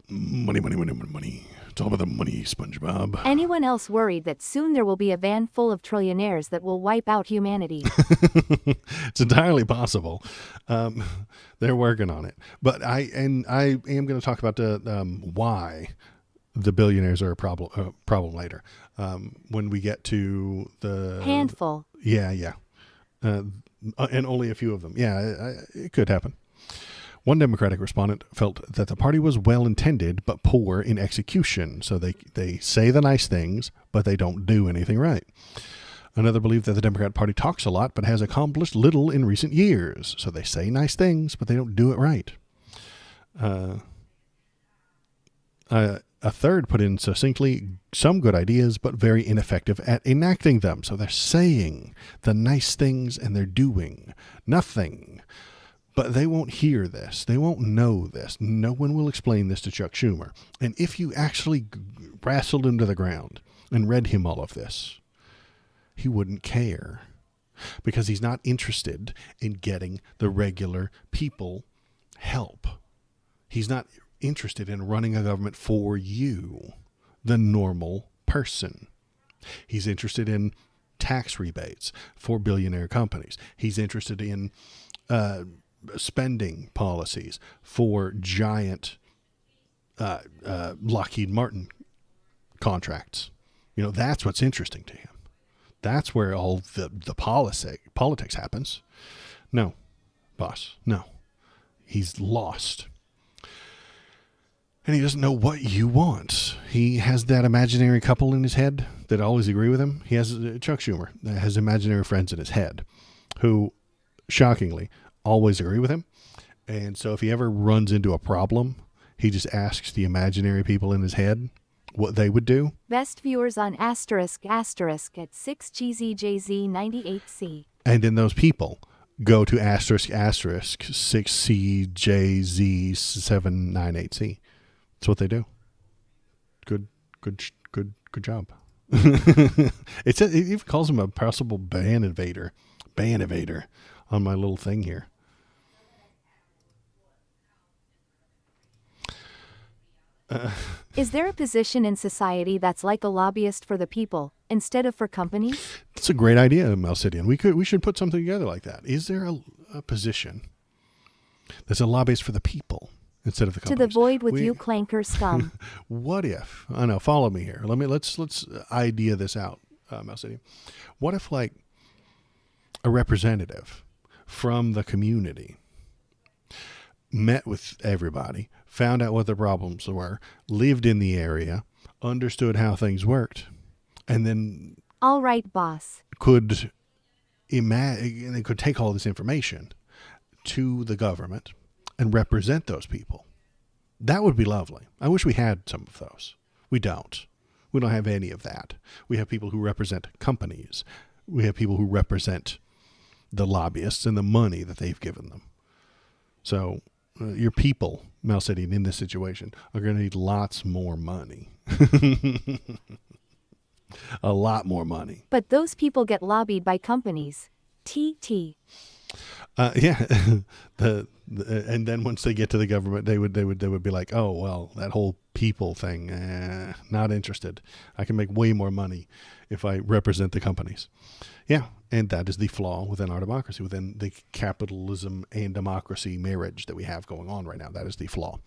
Money, money, money, money, money. It's all about the money, SpongeBob. Anyone else worried that soon there will be a van full of trillionaires that will wipe out humanity? It's entirely possible. They're working on it. But I am going to talk about why the billionaires are a problem later. When we get to the Handful. Yeah. And only a few of them. Yeah, it could happen. One Democratic respondent felt that the party was well-intended but poor in execution. So they say the nice things, but they don't do anything right. Another believed that the Democrat Party talks a lot but has accomplished little in recent years. So they say nice things, but they don't do it right. A third put in succinctly some good ideas, but very ineffective at enacting them. So they're saying the nice things and they're doing nothing. But they won't hear this. They won't know this. No one will explain this to Chuck Schumer. And if you actually wrestled him to the ground and read him all of this, he wouldn't care, because he's not interested in getting the regular people help. He's not interested in running a government for you, the normal person. He's interested in tax rebates for billionaire companies. He's interested in spending policies for giant Lockheed Martin contracts. You know, that's what's interesting to him. That's where all the politics happens. No, boss, no. He's lost. And he doesn't know what you want. He has that imaginary couple in his head that always agree with him. He has Chuck Schumer that has imaginary friends in his head who, shockingly, always agree with him. And so if he ever runs into a problem, he just asks the imaginary people in his head what they would do. Best viewers on *** at 6GZJZ98C. And then those people go to asterisk asterisk 6CJZ798C. That's what they do. Good job. It even calls him a possible ban invader on my little thing here. Is there a position in society that's like a lobbyist for the people instead of for companies? That's a great idea, Melcidian. We should put something together like that. Is there a position that's a lobbyist for the people instead of the To companies? the void with you clanker scum. What if? I know. Follow me here. Let's idea this out, Melcidian. What if, like, a representative from the community met with everybody, found out what the problems were, lived in the area, understood how things worked, and then All right, boss. could they could take all this information to the government and represent those people? That would be lovely. I wish we had some of those. We don't. We don't have any of that. We have people who represent companies. We have people who represent the lobbyists and the money that they've given them. So your people, Melcidian, in this situation are going to need lots more money. A lot more money. But those people get lobbied by companies. TT. Yeah. And then once they get to the government, they would be like, oh, well, that whole people thing, not interested. I can make way more money if I represent the companies. Yeah. And that is the flaw within our democracy, within the capitalism and democracy marriage that we have going on right now. That is the flaw.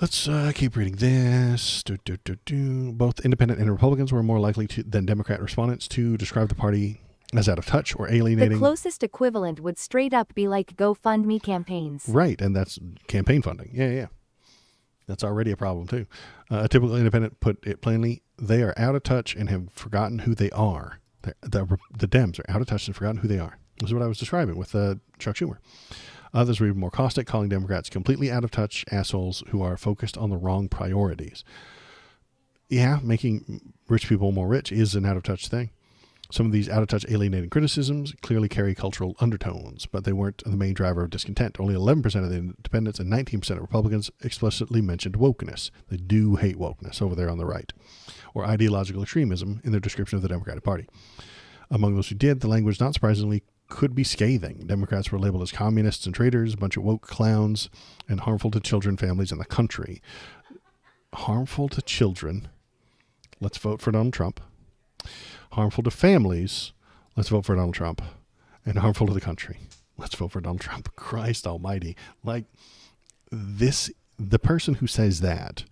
Let's keep reading this. Both independent and Republicans were more likely than Democrat respondents to describe the party as out of touch or alienating. The closest equivalent would straight up be like GoFundMe campaigns. Right, and that's campaign funding. Yeah. That's already a problem, too. A typical independent put it plainly, they are out of touch and have forgotten who they are. The Dems are out of touch and forgotten who they are. This is what I was describing with Chuck Schumer. Others were even more caustic, calling Democrats completely out of touch assholes who are focused on the wrong priorities. Yeah, making rich people more rich is an out of touch thing. Some of these out of touch alienating criticisms clearly carry cultural undertones, but they weren't the main driver of discontent. Only 11% of the independents and 19% of Republicans explicitly mentioned wokeness. They do hate wokeness over there on the right, or ideological extremism in their description of the Democratic Party. Among those who did, the language, not surprisingly, could be scathing. Democrats were labeled as communists and traitors, a bunch of woke clowns, and harmful to children, families, and the country. Harmful to children. Let's vote for Donald Trump. Harmful to families. Let's vote for Donald Trump. And harmful to the country. Let's vote for Donald Trump. Christ almighty. Like this, the person who says that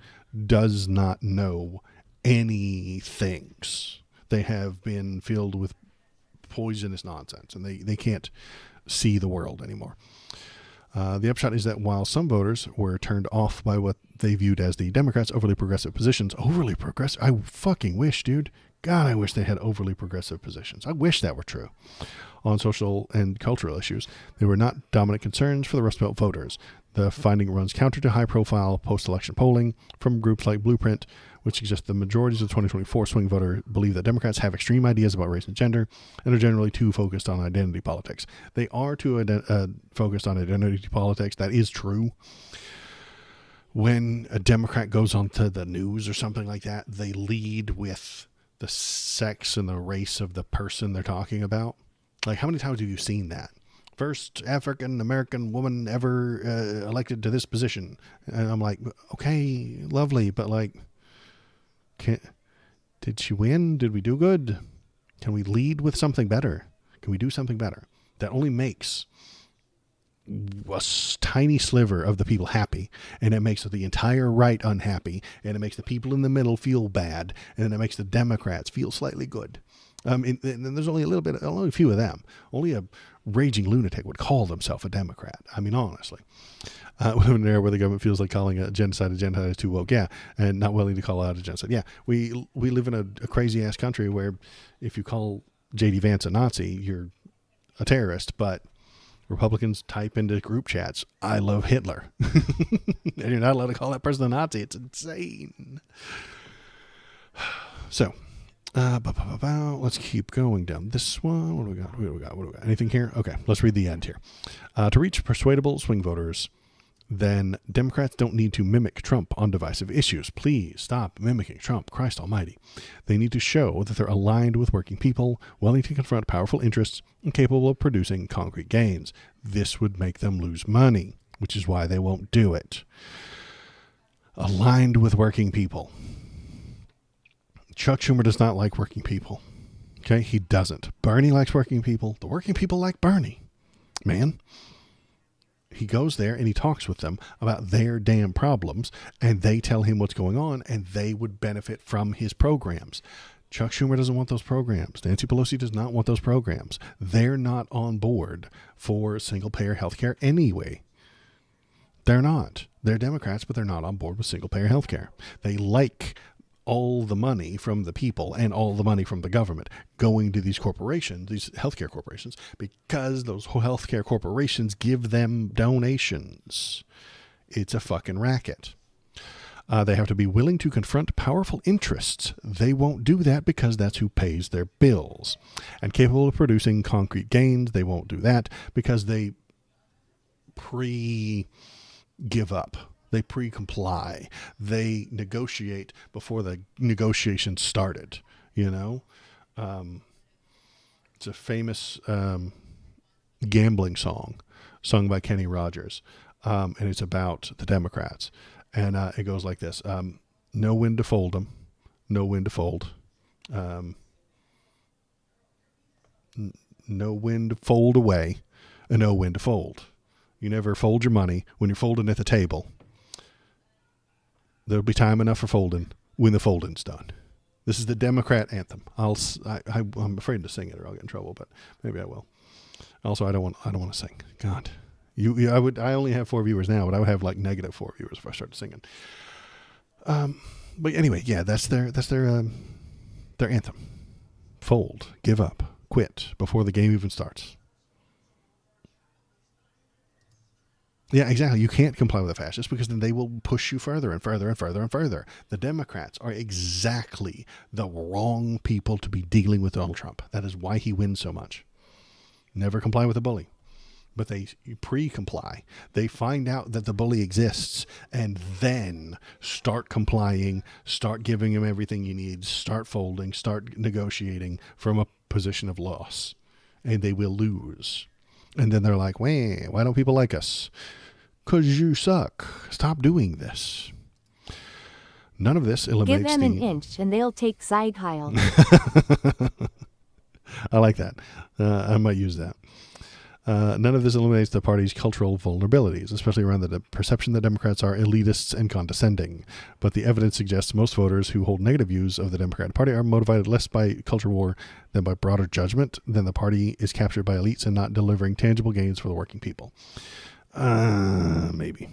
does not know any things. They have been filled with poisonous nonsense, and they can't see the world anymore. The upshot is that while some voters were turned off by what they viewed as the Democrats' overly progressive positions, overly progressive, I fucking wish, dude. God, I wish they had overly progressive positions. I wish that were true. On social and cultural issues, they were not dominant concerns for the Rust Belt voters. The finding runs counter to high-profile post-election polling from groups like Blueprint, which suggests the majorities of the 2024 swing voter believe that Democrats have extreme ideas about race and gender and are generally too focused on identity politics. They are too focused on identity politics. That is true. When a Democrat goes onto the news or something like that, they lead with the sex and the race of the person they're talking about. Like, how many times have you seen that? First African-American woman ever elected to this position. And I'm like, okay, lovely, but like, did she win? Did we do good? Can we lead with something better? Can we do something better? That only makes a tiny sliver of the people happy, and it makes the entire right unhappy, and it makes the people in the middle feel bad, and then it makes the Democrats feel slightly good. And there's only a few of them. Only a raging lunatic would call themselves a Democrat. I mean, honestly. When there where the government feels like calling a genocide is too woke, yeah, and not willing to call out a genocide. Yeah, we live in a crazy-ass country where if you call J.D. Vance a Nazi, you're a terrorist, but Republicans type into group chats, I love Hitler. And you're not allowed to call that person a Nazi. It's insane. So, Let's keep going down this one. What do we got? What do we got? Anything here? Okay, let's read the end here. To reach persuadable swing voters, then Democrats don't need to mimic Trump on divisive issues. Please stop mimicking Trump. Christ almighty. They need to show that they're aligned with working people, willing to confront powerful interests, and capable of producing concrete gains. This would make them lose money, which is why they won't do it. Aligned with working people. Chuck Schumer does not like working people. Okay, he doesn't. Bernie likes working people. The working people like Bernie. Man. He goes there and he talks with them about their damn problems, and they tell him what's going on, and they would benefit from his programs. Chuck Schumer doesn't want those programs. Nancy Pelosi does not want those programs. They're not on board for single-payer health care anyway. They're not. They're Democrats, but they're not on board with single-payer health care. They like all the money from the people and all the money from the government going to these corporations, these healthcare corporations, because those healthcare corporations give them donations. It's a fucking racket. They have to be willing to confront powerful interests. They won't do that because that's who pays their bills. And capable of producing concrete gains. They won't do that because they give up. They pre-comply. They negotiate before the negotiations started. You know, it's a famous gambling song sung by Kenny Rogers, and it's about the Democrats. And it goes like this: know when to fold them, know when to fold, know when to fold away, and know when to fold. You never fold your money when you're folding at the table. There'll be time enough for folding when the folding's done. This is the Democrat anthem. I'm afraid to sing it or I'll get in trouble, but maybe I will. Also, I don't want to sing. God, I only have 4 viewers now, but I would have like negative 4 viewers if I started singing. But anyway, yeah, that's their anthem. Fold, give up, quit before the game even starts. Yeah, exactly. You can't comply with the fascists because then they will push you further and further and further and further. The Democrats are exactly the wrong people to be dealing with Donald Trump. That is why he wins so much. Never comply with the bully. But they pre-comply. They find out that the bully exists and then start complying, start giving him everything he needs, start folding, start negotiating from a position of loss. And they will lose. And then they're like, why don't people like us? 'Cause you suck. Stop doing this. None of this eliminates Give them an inch and they'll take side Heil. I like that. I might use that. None of this eliminates the party's cultural vulnerabilities, especially around the perception that Democrats are elitists and condescending. But the evidence suggests most voters who hold negative views of the Democratic Party are motivated less by culture war than by broader judgment. Then the party is captured by elites and not delivering tangible gains for the working people. Maybe.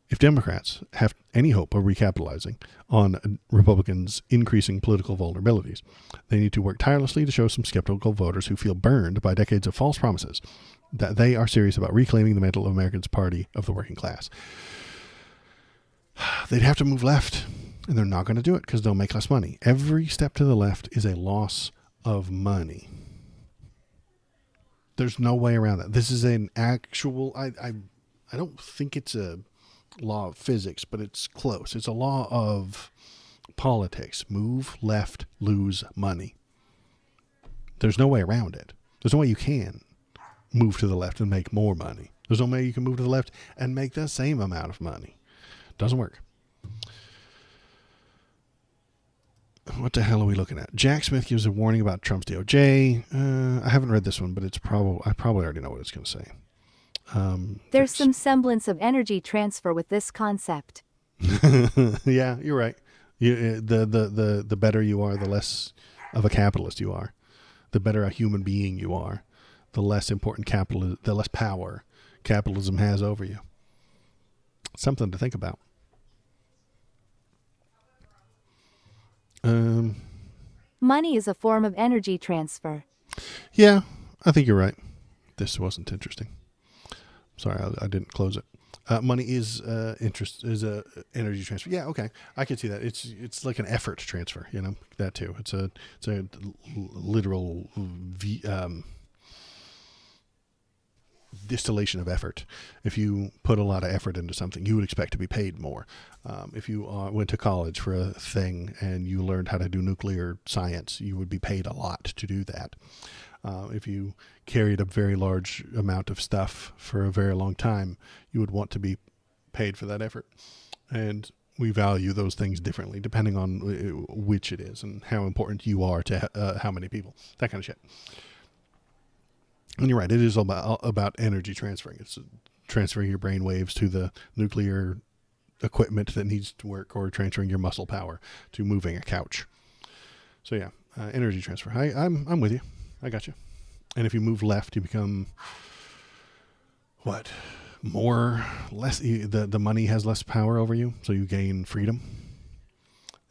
If Democrats have any hope of recapitalizing on Republicans' increasing political vulnerabilities, they need to work tirelessly to show some skeptical voters who feel burned by decades of false promises that they are serious about reclaiming the mantle of America's party of the working class. They'd have to move left, and they're not going to do it because they'll make less money. Every step to the left is a loss of money. There's no way around that. This is an actual... I don't think it's a law of physics, but it's close. It's a law of politics. Move left, lose money. There's no way around it. There's no way you can move to the left and make more money. There's no way you can move to the left and make the same amount of money. Doesn't work. What the hell are we looking at? Jack Smith gives a warning about Trump's DOJ. I haven't read this one, but I probably already know what it's going to say. There's some semblance of energy transfer with this concept. Yeah, you're right. The better you are, the less of a capitalist you are. The better a human being you are, the less important the less power capitalism has over you. Something to think about. Money is a form of energy transfer. Yeah, I think you're right. This wasn't interesting. Sorry, I didn't close it. Money is interest is a energy transfer. Yeah, okay, I can see that. It's like an effort transfer. You know that too. It's a literal distillation of effort. If you put a lot of effort into something, you would expect to be paid more. If you went to college for a thing and you learned how to do nuclear science, you would be paid a lot to do that. If you carried a very large amount of stuff for a very long time, you would want to be paid for that effort. And we value those things differently depending on which it is and how important you are to how many people, that kind of shit. And you're right, it is about energy transferring. It's transferring your brain waves to the nuclear equipment that needs to work, or transferring your muscle power to moving a couch. So yeah, energy transfer. I'm with you. I got you. And if you move left, you become less. The money has less power over you, so you gain freedom,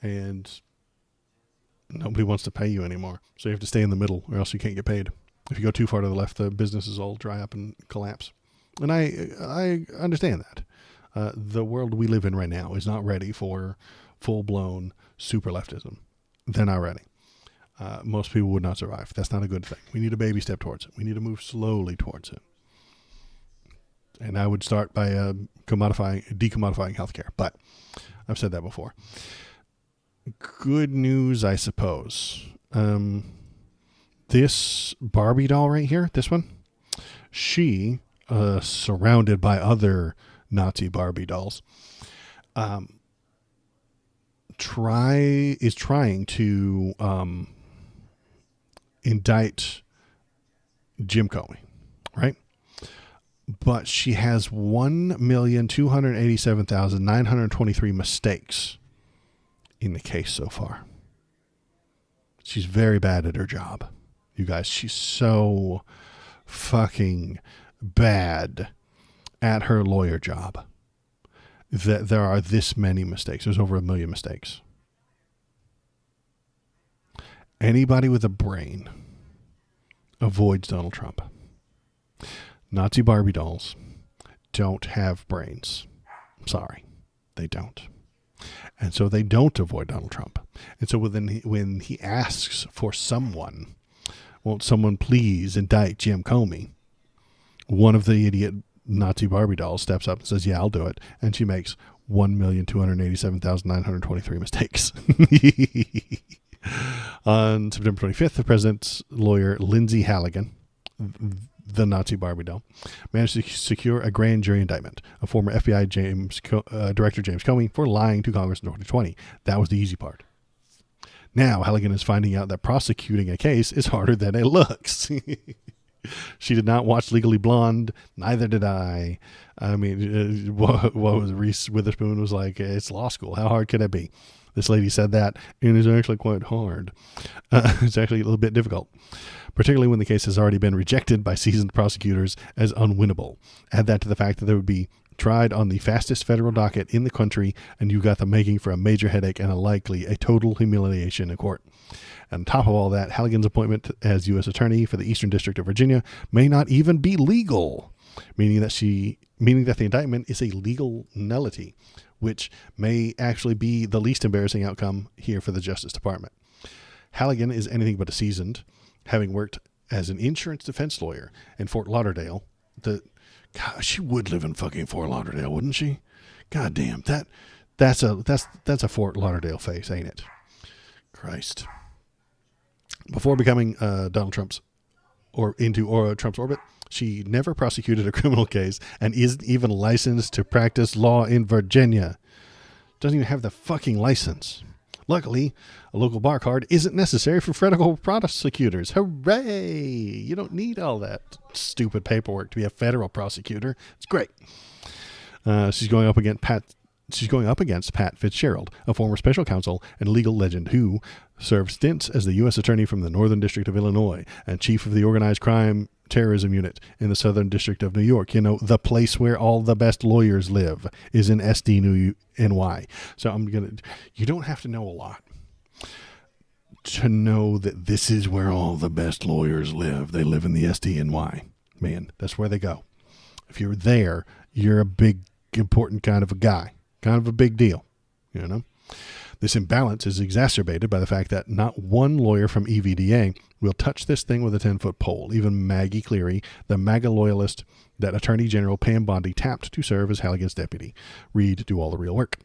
and nobody wants to pay you anymore. So you have to stay in the middle, or else you can't get paid. If you go too far to the left, the businesses all dry up and collapse. And I understand that. The world we live in right now is not ready for full-blown super leftism. They're not ready. Most people would not survive. That's not a good thing. We need a baby step towards it. We need to move slowly towards it. And I would start by decommodifying healthcare. But I've said that before. Good news, I suppose. This Barbie doll right here, this one, she, surrounded by other Nazi Barbie dolls, is trying to indict Jim Comey, right? But she has 1,287,923 mistakes in the case so far. She's very bad at her job. You guys, she's so fucking bad at her lawyer job that there are this many mistakes. There's over 1 million mistakes. Anybody with a brain avoids Donald Trump. Nazi Barbie dolls don't have brains. Sorry, they don't. And so they don't avoid Donald Trump. And so when he asks for someone, won't someone please indict Jim Comey? One of the idiot Nazi Barbie dolls steps up and says, yeah, I'll do it. And she makes 1,287,923 mistakes. On September 25th, the president's lawyer, Lindsay Halligan, the Nazi Barbie doll, managed to secure a grand jury indictment of former FBI Director James Comey for lying to Congress in 2020. That was the easy part. Now, Halligan is finding out that prosecuting a case is harder than it looks. She did not watch Legally Blonde. Neither did I. I mean, what was Reese Witherspoon was like, it's law school. How hard could it be? This lady said that, and it's actually quite hard. It's actually a little bit difficult, particularly when the case has already been rejected by seasoned prosecutors as unwinnable. Add that to the fact that they would be tried on the fastest federal docket in the country, and you got the making for a major headache and a total humiliation in court. And on top of all that, Halligan's appointment as U.S. Attorney for the Eastern District of Virginia may not even be legal, meaning that the indictment is a legal nullity, which may actually be the least embarrassing outcome here for the Justice Department. Halligan is anything but a seasoned, having worked as an insurance defense lawyer in Fort Lauderdale. God, she would live in fucking Fort Lauderdale, wouldn't she? God damn, that's a Fort Lauderdale face, ain't it? Christ. Before becoming Donald Trump's Trump's orbit, she never prosecuted a criminal case and isn't even licensed to practice law in Virginia. Doesn't even have the fucking license. Luckily, a local bar card isn't necessary for federal prosecutors. Hooray! You don't need all that stupid paperwork to be a federal prosecutor. It's great. She's going up against Pat Fitzgerald, a former special counsel and legal legend who served stints as the U.S. Attorney from the Northern District of Illinois and chief of the Organized Crime Terrorism Unit in the Southern District of New York. You know, the place where all the best lawyers live is in NY. So you don't have to know a lot to know that this is where all the best lawyers live. They live in the SDNY. Man, that's where they go. If you're there, you're a big important kind of a guy, kind of a big deal, you know. This imbalance is exacerbated by the fact that not one lawyer from EVDA will touch this thing with a 10-foot pole. Even Maggie Cleary, the MAGA loyalist that Attorney General Pam Bondi tapped to serve as Halligan's deputy, Reed do all the real work,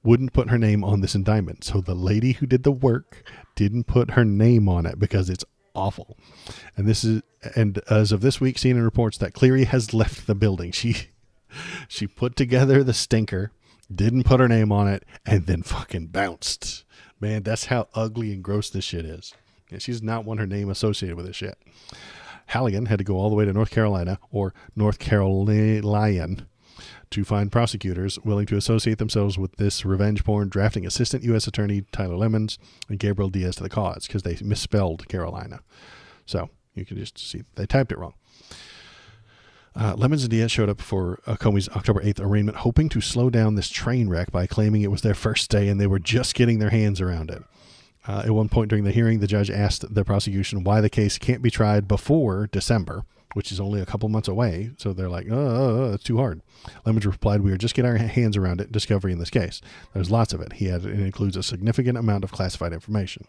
wouldn't put her name on this indictment. So the lady who did the work didn't put her name on it because it's awful. And as of this week, CNN reports that Cleary has left the building. She put together the stinker, didn't put her name on it, and then fucking bounced. Man, that's how ugly and gross this shit is. Yeah, she's not want her name associated with this shit. Halligan had to go all the way to North Carolina, or North Carolinian, to find prosecutors willing to associate themselves with this revenge porn, drafting Assistant U.S. Attorney Tyler Lemons and Gabriel Diaz to the cause because they misspelled Carolina. So you can just see they typed it wrong. Lemons and Diaz showed up for Comey's October 8th arraignment, hoping to slow down this train wreck by claiming it was their first day and they were just getting their hands around it. At one point during the hearing, the judge asked the prosecution why the case can't be tried before December, which is only a couple months away. So they're like, it's too hard. Lemons replied, we are just getting our hands around it, discovery in this case. There's lots of it. He added, it includes a significant amount of classified information.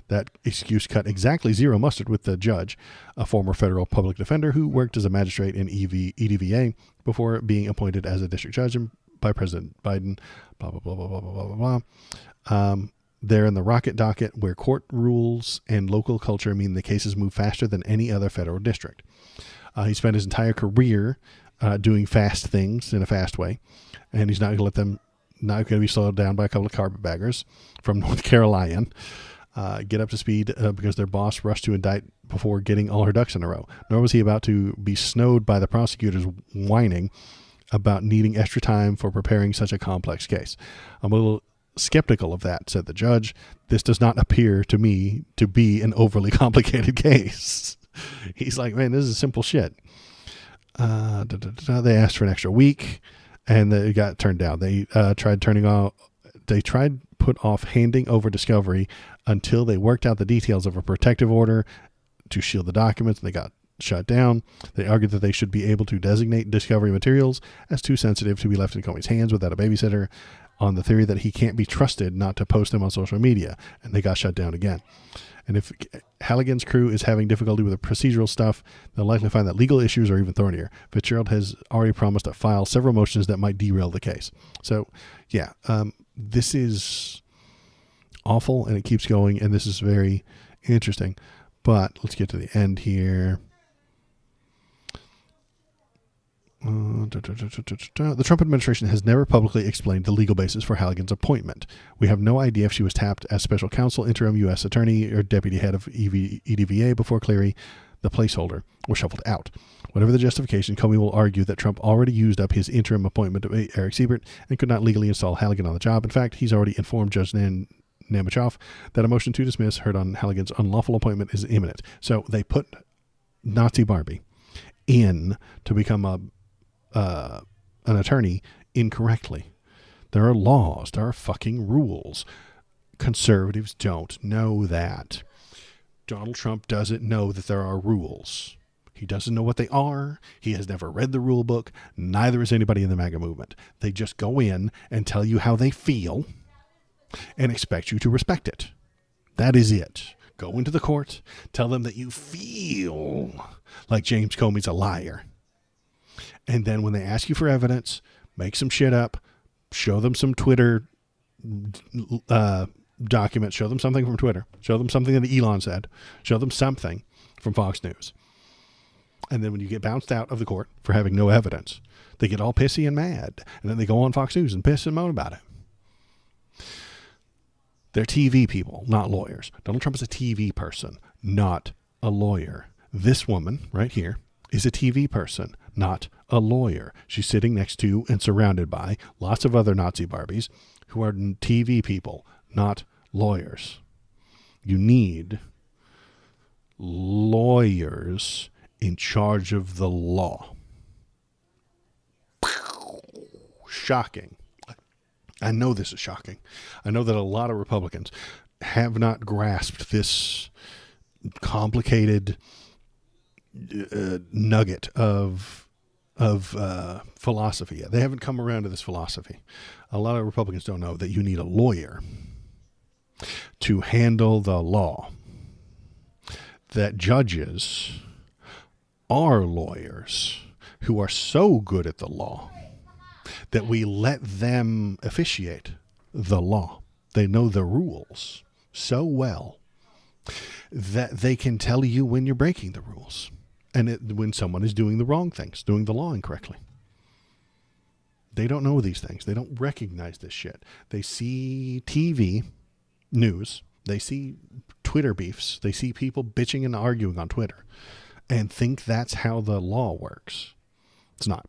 That excuse cut exactly zero mustard with the judge, a former federal public defender who worked as a magistrate in EDVA before being appointed as a district judge by President Biden, blah, blah, blah, blah, blah, blah, blah, blah. They're in the rocket docket where court rules and local culture mean the cases move faster than any other federal district. He spent his entire career doing fast things in a fast way, and he's not going to be slowed down by a couple of carpetbaggers from North Carolina. Get up to speed because their boss rushed to indict before getting all her ducks in a row. Nor was he about to be snowed by the prosecutors whining about needing extra time for preparing such a complex case. I'm a little skeptical of that, said the judge. This does not appear to me to be an overly complicated case. He's like, man, this is simple shit. They asked for an extra week and they got turned down. They tried put off handing over discovery until they worked out the details of a protective order to shield the documents, and they got shut down. They argued that they should be able to designate discovery materials as too sensitive to be left in Comey's hands without a babysitter, on the theory that he can't be trusted not to post them on social media, and they got shut down again. And if Halligan's crew is having difficulty with the procedural stuff, they'll likely find that legal issues are even thornier. Fitzgerald has already promised to file several motions that might derail the case. So, yeah, this is awful, and it keeps going, and this is very interesting. But let's get to the end here. The Trump administration has never publicly explained the legal basis for Halligan's appointment. We have no idea if she was tapped as special counsel, interim U.S. attorney, or deputy head of EDVA before Cleary, the placeholder, was shuffled out. Whatever the justification, Comey will argue that Trump already used up his interim appointment of Eric Siebert and could not legally install Halligan on the job. In fact, he's already informed Judge Namachoff that a motion to dismiss heard on Halligan's unlawful appointment is imminent. So they put Nazi Barbie in to become an attorney incorrectly. There are laws. There are fucking rules. Conservatives don't know that. Donald Trump doesn't know that there are rules. He doesn't know what they are. He has never read the rule book. Neither is anybody in the MAGA movement. They just go in and tell you how they feel and expect you to respect it. That is it. Go into the court, tell them that you feel like James Comey's a liar. And then when they ask you for evidence, make some shit up, show them some Twitter documents, show them something from Twitter, show them something that Elon said, show them something from Fox News. And then when you get bounced out of the court for having no evidence, they get all pissy and mad. And then they go on Fox News and piss and moan about it. They're TV people, not lawyers. Donald Trump is a TV person, not a lawyer. This woman right here is a TV person, not a lawyer. She's sitting next to and surrounded by lots of other Nazi Barbies who are TV people, not lawyers. You need lawyers in charge of the law. Shocking. I know this is shocking. I know that a lot of Republicans have not grasped this complicated nugget of of philosophy yet. They haven't come around to this philosophy. A lot of Republicans don't know that you need a lawyer to handle the law, that judges are lawyers who are so good at the law that we let them officiate the law. They know the rules so well that they can tell you when you're breaking the rules and when someone is doing the wrong things, doing the law incorrectly. They don't know these things. They don't recognize this shit. They see TV news. They see Twitter beefs. They see people bitching and arguing on Twitter and think that's how the law works. It's not.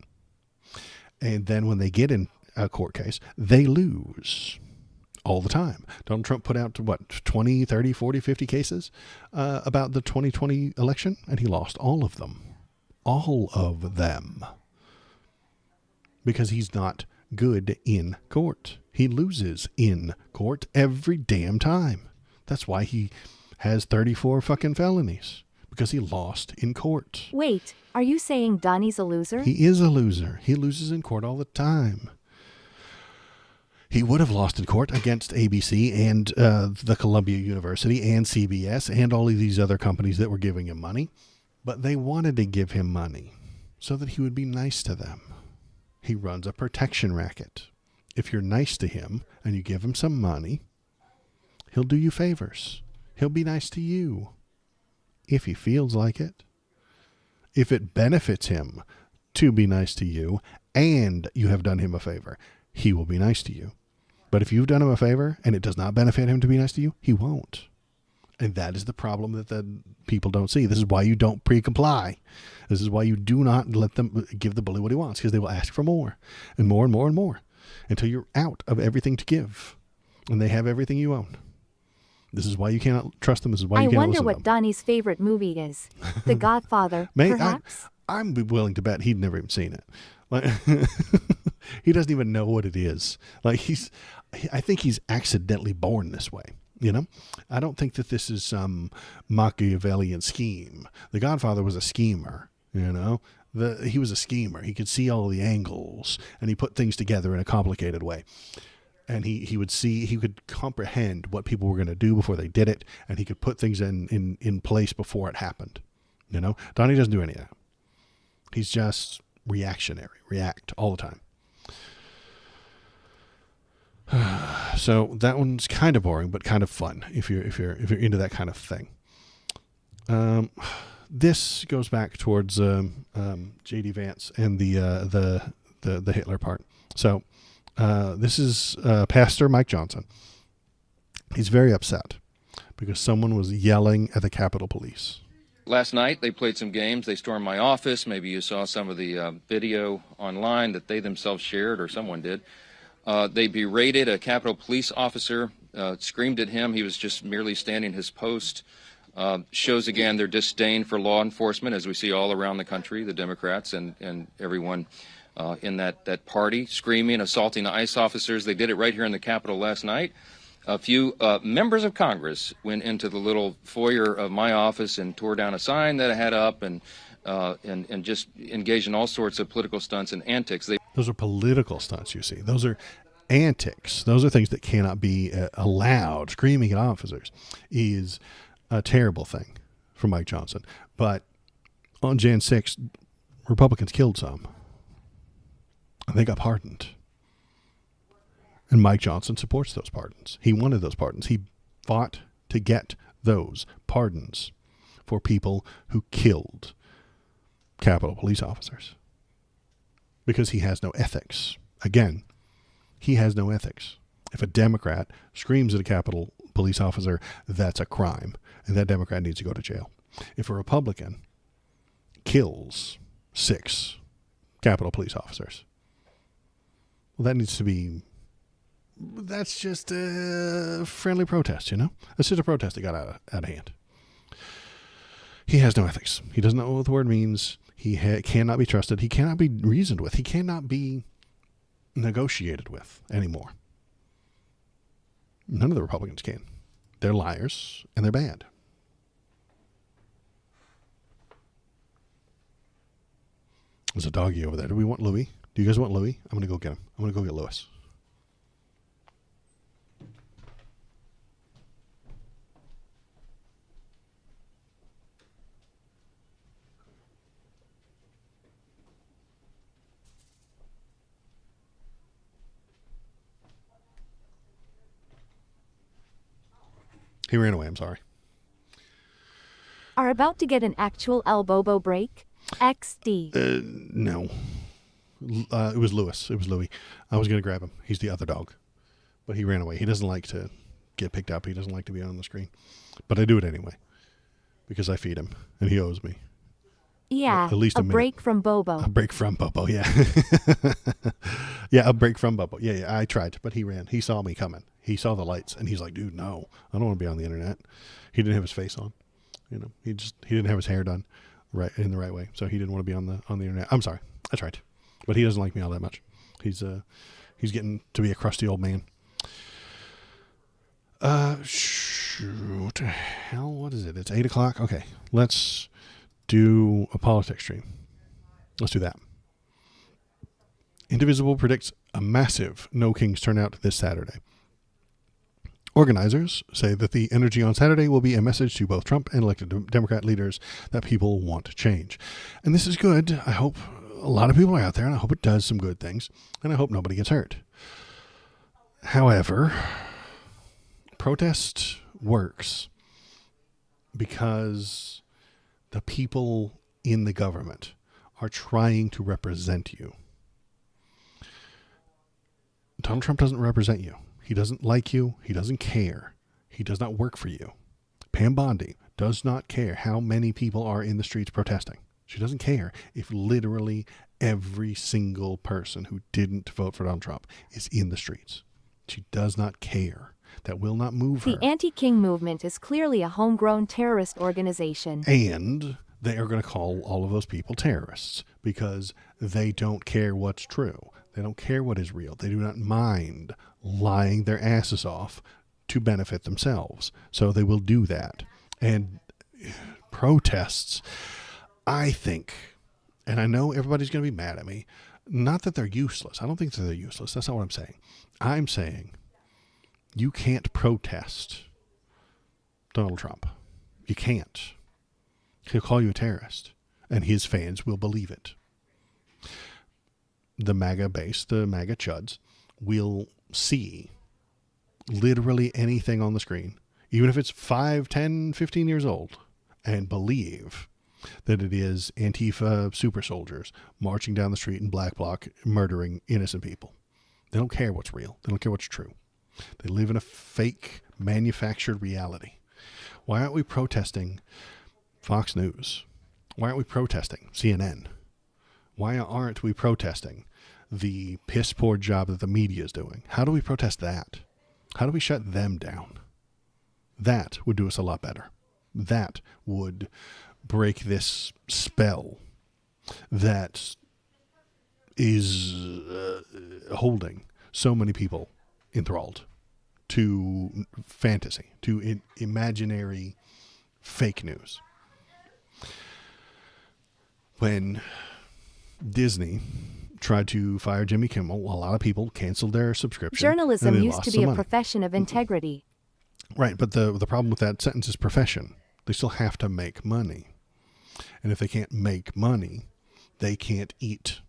And then when they get in a court case, they lose all the time. Donald Trump put out, 20, 30, 40, 50 cases about the 2020 election, and he lost all of them. All of them. Because he's not good in court. He loses in court every damn time. That's why he has 34 fucking felonies. Because he lost in court. Wait, are you saying Donnie's a loser? He is a loser. He loses in court all the time. He would have lost in court against ABC and the Columbia University and CBS and all of these other companies that were giving him money. But they wanted to give him money so that he would be nice to them. He runs a protection racket. If you're nice to him and you give him some money, he'll do you favors. He'll be nice to you. If he feels like it. If it benefits him to be nice to you and you have done him a favor, he will be nice to you. But if you've done him a favor and it does not benefit him to be nice to you, he won't. And that is the problem that the people don't see. This is why you don't pre-comply. This is why you do not let them give the bully what he wants, because they will ask for more and more and more and more until you're out of everything to give and they have everything you own. This is why you cannot trust them. This is why you I cannot wonder listen to what them. Donnie's favorite movie is. The Godfather, perhaps? I'm willing to bet he'd never even seen it. Like, he doesn't even know what it is. Like I think he's accidentally born this way. You know, I don't think that this is some Machiavellian scheme. The Godfather was a schemer. You know, he was a schemer. He could see all the angles and he put things together in a complicated way. And he could comprehend what people were going to do before they did it, and he could put things in place before it happened. You know, Donnie doesn't do any of that. He's just reactionary, react all the time. So that one's kind of boring, but kind of fun if you're into that kind of thing. This goes back towards J.D. Vance and the Hitler part. So. This is Pastor Mike Johnson. He's very upset because someone was yelling at the Capitol Police. Last night, they played some games. They stormed my office. Maybe you saw some of the video online that they themselves shared, or someone did. They berated a Capitol Police officer, screamed at him. He was just merely standing his post. Shows again their disdain for law enforcement, as we see all around the country, the Democrats and everyone in that party, screaming, assaulting ICE officers. They did it right here in the Capitol last night. A few members of Congress went into the little foyer of my office and tore down a sign that I had up and just engaged in all sorts of political stunts and antics. Those are political stunts, you see. Those are antics. Those are things that cannot be allowed. Screaming at officers is a terrible thing for Mike Johnson. But on Jan 6th, Republicans killed some. And they got pardoned. And Mike Johnson supports those pardons. He wanted those pardons. He fought to get those pardons for people who killed Capitol Police officers. Because he has no ethics. Again, he has no ethics. If a Democrat screams at a Capitol Police officer, that's a crime. And that Democrat needs to go to jail. If a Republican kills 6 Capitol Police officers, well, that needs to be... That's just a friendly protest, you know? That's just a protest that got out of hand. He has no ethics. He doesn't know what the word means. He cannot be trusted. He cannot be reasoned with. He cannot be negotiated with anymore. None of the Republicans can. They're liars and they're bad. There's a doggy over there. Do we want Louis? Do you guys want Louis? I'm going to go get him. I'm going to go get Lewis. He ran away. I'm sorry. Are about to get an actual elbow break? XD. No. It was Lewis. It was Louis. I was going to grab him. He's the other dog. But he ran away. He doesn't like to get picked up. He doesn't like to be on the screen. But I do it anyway. Because I feed him. And he owes me. Yeah, At least a minute. break from Bobo. A break from Bobo, yeah. Yeah, a break from Bobo. Yeah, I tried. But he ran. He saw me coming. He saw the lights. And he's like, dude, no. I don't want to be on the internet. He didn't have his face on. You know, he didn't have his hair done right in the right way. So he didn't want to be on the internet. I'm sorry. I tried. But he doesn't like me all that much. He's getting to be a crusty old man. Shoot. Hell, what is it? It's 8 o'clock. Okay. Let's do a politics stream. Let's do that. Indivisible predicts a massive No Kings turnout this Saturday. Organizers say that the energy on Saturday will be a message to both Trump and elected Democrat leaders that people want change. And this is good. I hope a lot of people are out there, and I hope it does some good things, and I hope nobody gets hurt. However, protest works because the people in the government are trying to represent you. Donald Trump doesn't represent you. He doesn't like you. He doesn't care. He does not work for you. Pam Bondi does not care how many people are in the streets protesting. She doesn't care if literally every single person who didn't vote for Donald Trump is in the streets. She does not care. That will not move her. The anti-King movement is clearly a homegrown terrorist organization. And they are going to call all of those people terrorists because they don't care what's true. They don't care what is real. They do not mind lying their asses off to benefit themselves. So they will do that. And protests, I think, and I know everybody's going to be mad at me, not that they're useless. I don't think that they're useless. That's not what I'm saying. I'm saying you can't protest Donald Trump. You can't. He'll call you a terrorist, and his fans will believe it. The MAGA base, the MAGA chuds, will see literally anything on the screen, even if it's 5, 10, 15 years old, and believe that it is Antifa super soldiers marching down the street in black bloc, murdering innocent people. They don't care what's real. They don't care what's true. They live in a fake, manufactured reality. Why aren't we protesting Fox News? Why aren't we protesting CNN? Why aren't we protesting the piss poor job that the media is doing? How do we protest that? How do we shut them down? That would do us a lot better. That would break this spell that is holding so many people enthralled to fantasy, to imaginary fake news. When Disney tried to fire Jimmy Kimmel, a lot of people canceled their subscription. Journalism and they used lost to some be a money. profession of integrity. Right, but the problem with that sentence is profession. They still have to make money. And if they can't make money, they can't eat.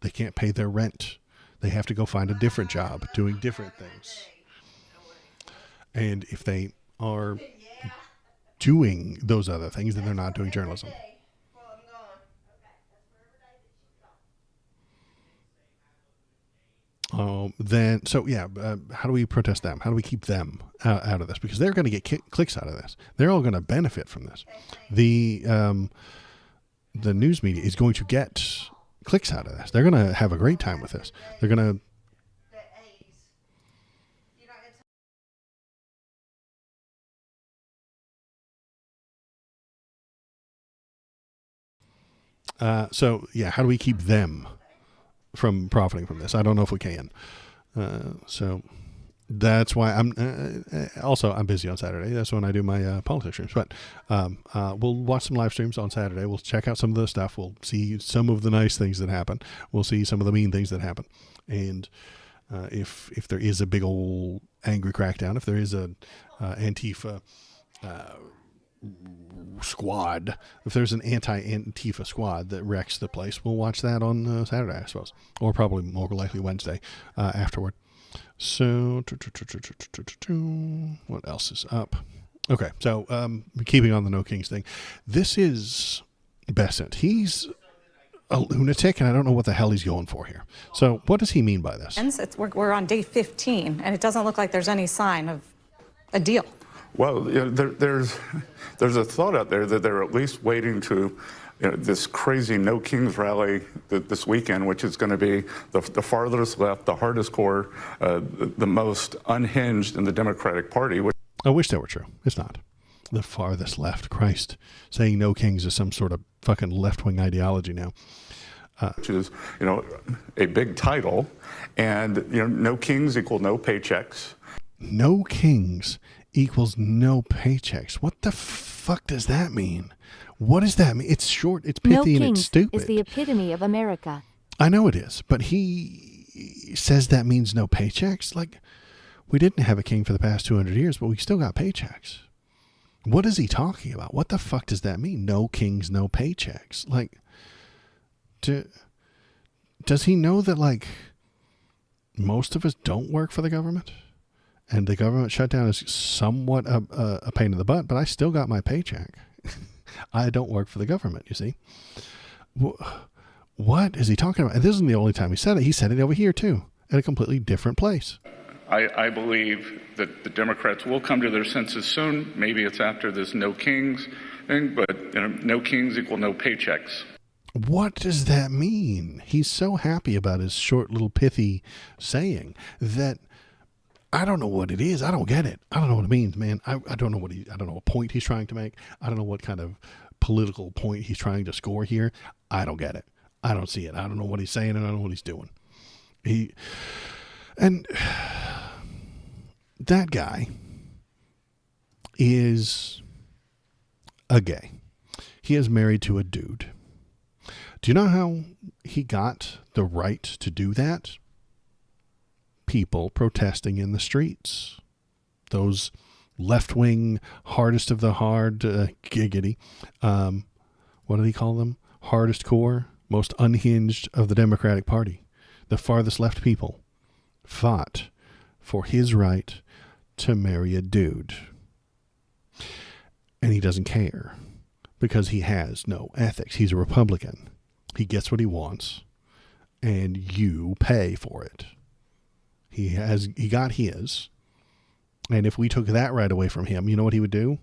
They can't pay their rent. They have to go find a different job doing different things. And if they are doing those other things, then they're not doing journalism. How do we protest them? How do we keep them out of this? Because they're going to get clicks out of this. They're all going to benefit from this. The news media is going to get clicks out of this. They're going to have a great time with this. They're going to. How do we keep them from profiting from this? I don't know if we can. That's why I'm also I'm busy on Saturday. That's when I do my politics streams. But we'll watch some live streams on Saturday. We'll check out some of the stuff. We'll see some of the nice things that happen. We'll see some of the mean things that happen. And if there is a big old angry crackdown, if there is a Antifa squad, if there's an anti-Antifa squad that wrecks the place, we'll watch that on Saturday, I suppose, or probably more likely Wednesday afterward. So, what else is up? Okay, so keeping on the No Kings thing, this is Besant. He's a lunatic, and I don't know what the hell he's going for here. So, what does he mean by this? We're on day 15, and it doesn't look like there's any sign of a deal. Well, there's a thought out there that they're at least waiting to this crazy No Kings rally this weekend, which is going to be the farthest left, the hardest core, the most unhinged in the Democratic Party. I wish that were true. It's not. The farthest left. Christ. Saying No Kings is some sort of fucking left-wing ideology now. Which is, a big title. And, no kings equal no paychecks. No Kings equals no paychecks. What the fuck does that mean? What does that mean? It's short, it's pithy, No and it's Kings stupid. is the epitome of America. I know it is, but he says that means no paychecks? Like, we didn't have a king for the past 200 years, but we still got paychecks. What is he talking about? What the fuck does that mean? No kings, no paychecks. Like, does he know that, like, most of us don't work for the government? And the government shutdown is somewhat a pain in the butt, but I still got my paycheck. I don't work for the government, you see. What is he talking about? And this isn't the only time he said it. He said it over here, too, at a completely different place. I believe that the Democrats will come to their senses soon. Maybe it's after this No Kings thing, but no kings equal no paychecks. What does that mean? He's so happy about his short little pithy saying that I don't know what it is. I don't get it. I don't know what it means, man. I don't know I don't know what point he's trying to make. I don't know what kind of political point he's trying to score here. I don't get it. I don't see it. I don't know what he's saying, and I don't know what he's doing. And that guy is a gay. He is married to a dude. Do you know how he got the right to do that? People protesting in the streets. Those left-wing, hardest of the hard, giggity. What did he call them? Hardest core, most unhinged of the Democratic Party. The farthest left people fought for his right to marry a dude. And he doesn't care because he has no ethics. He's a Republican. He gets what he wants, and you pay for it. He got his, and if we took that right away from him, you know what he would do?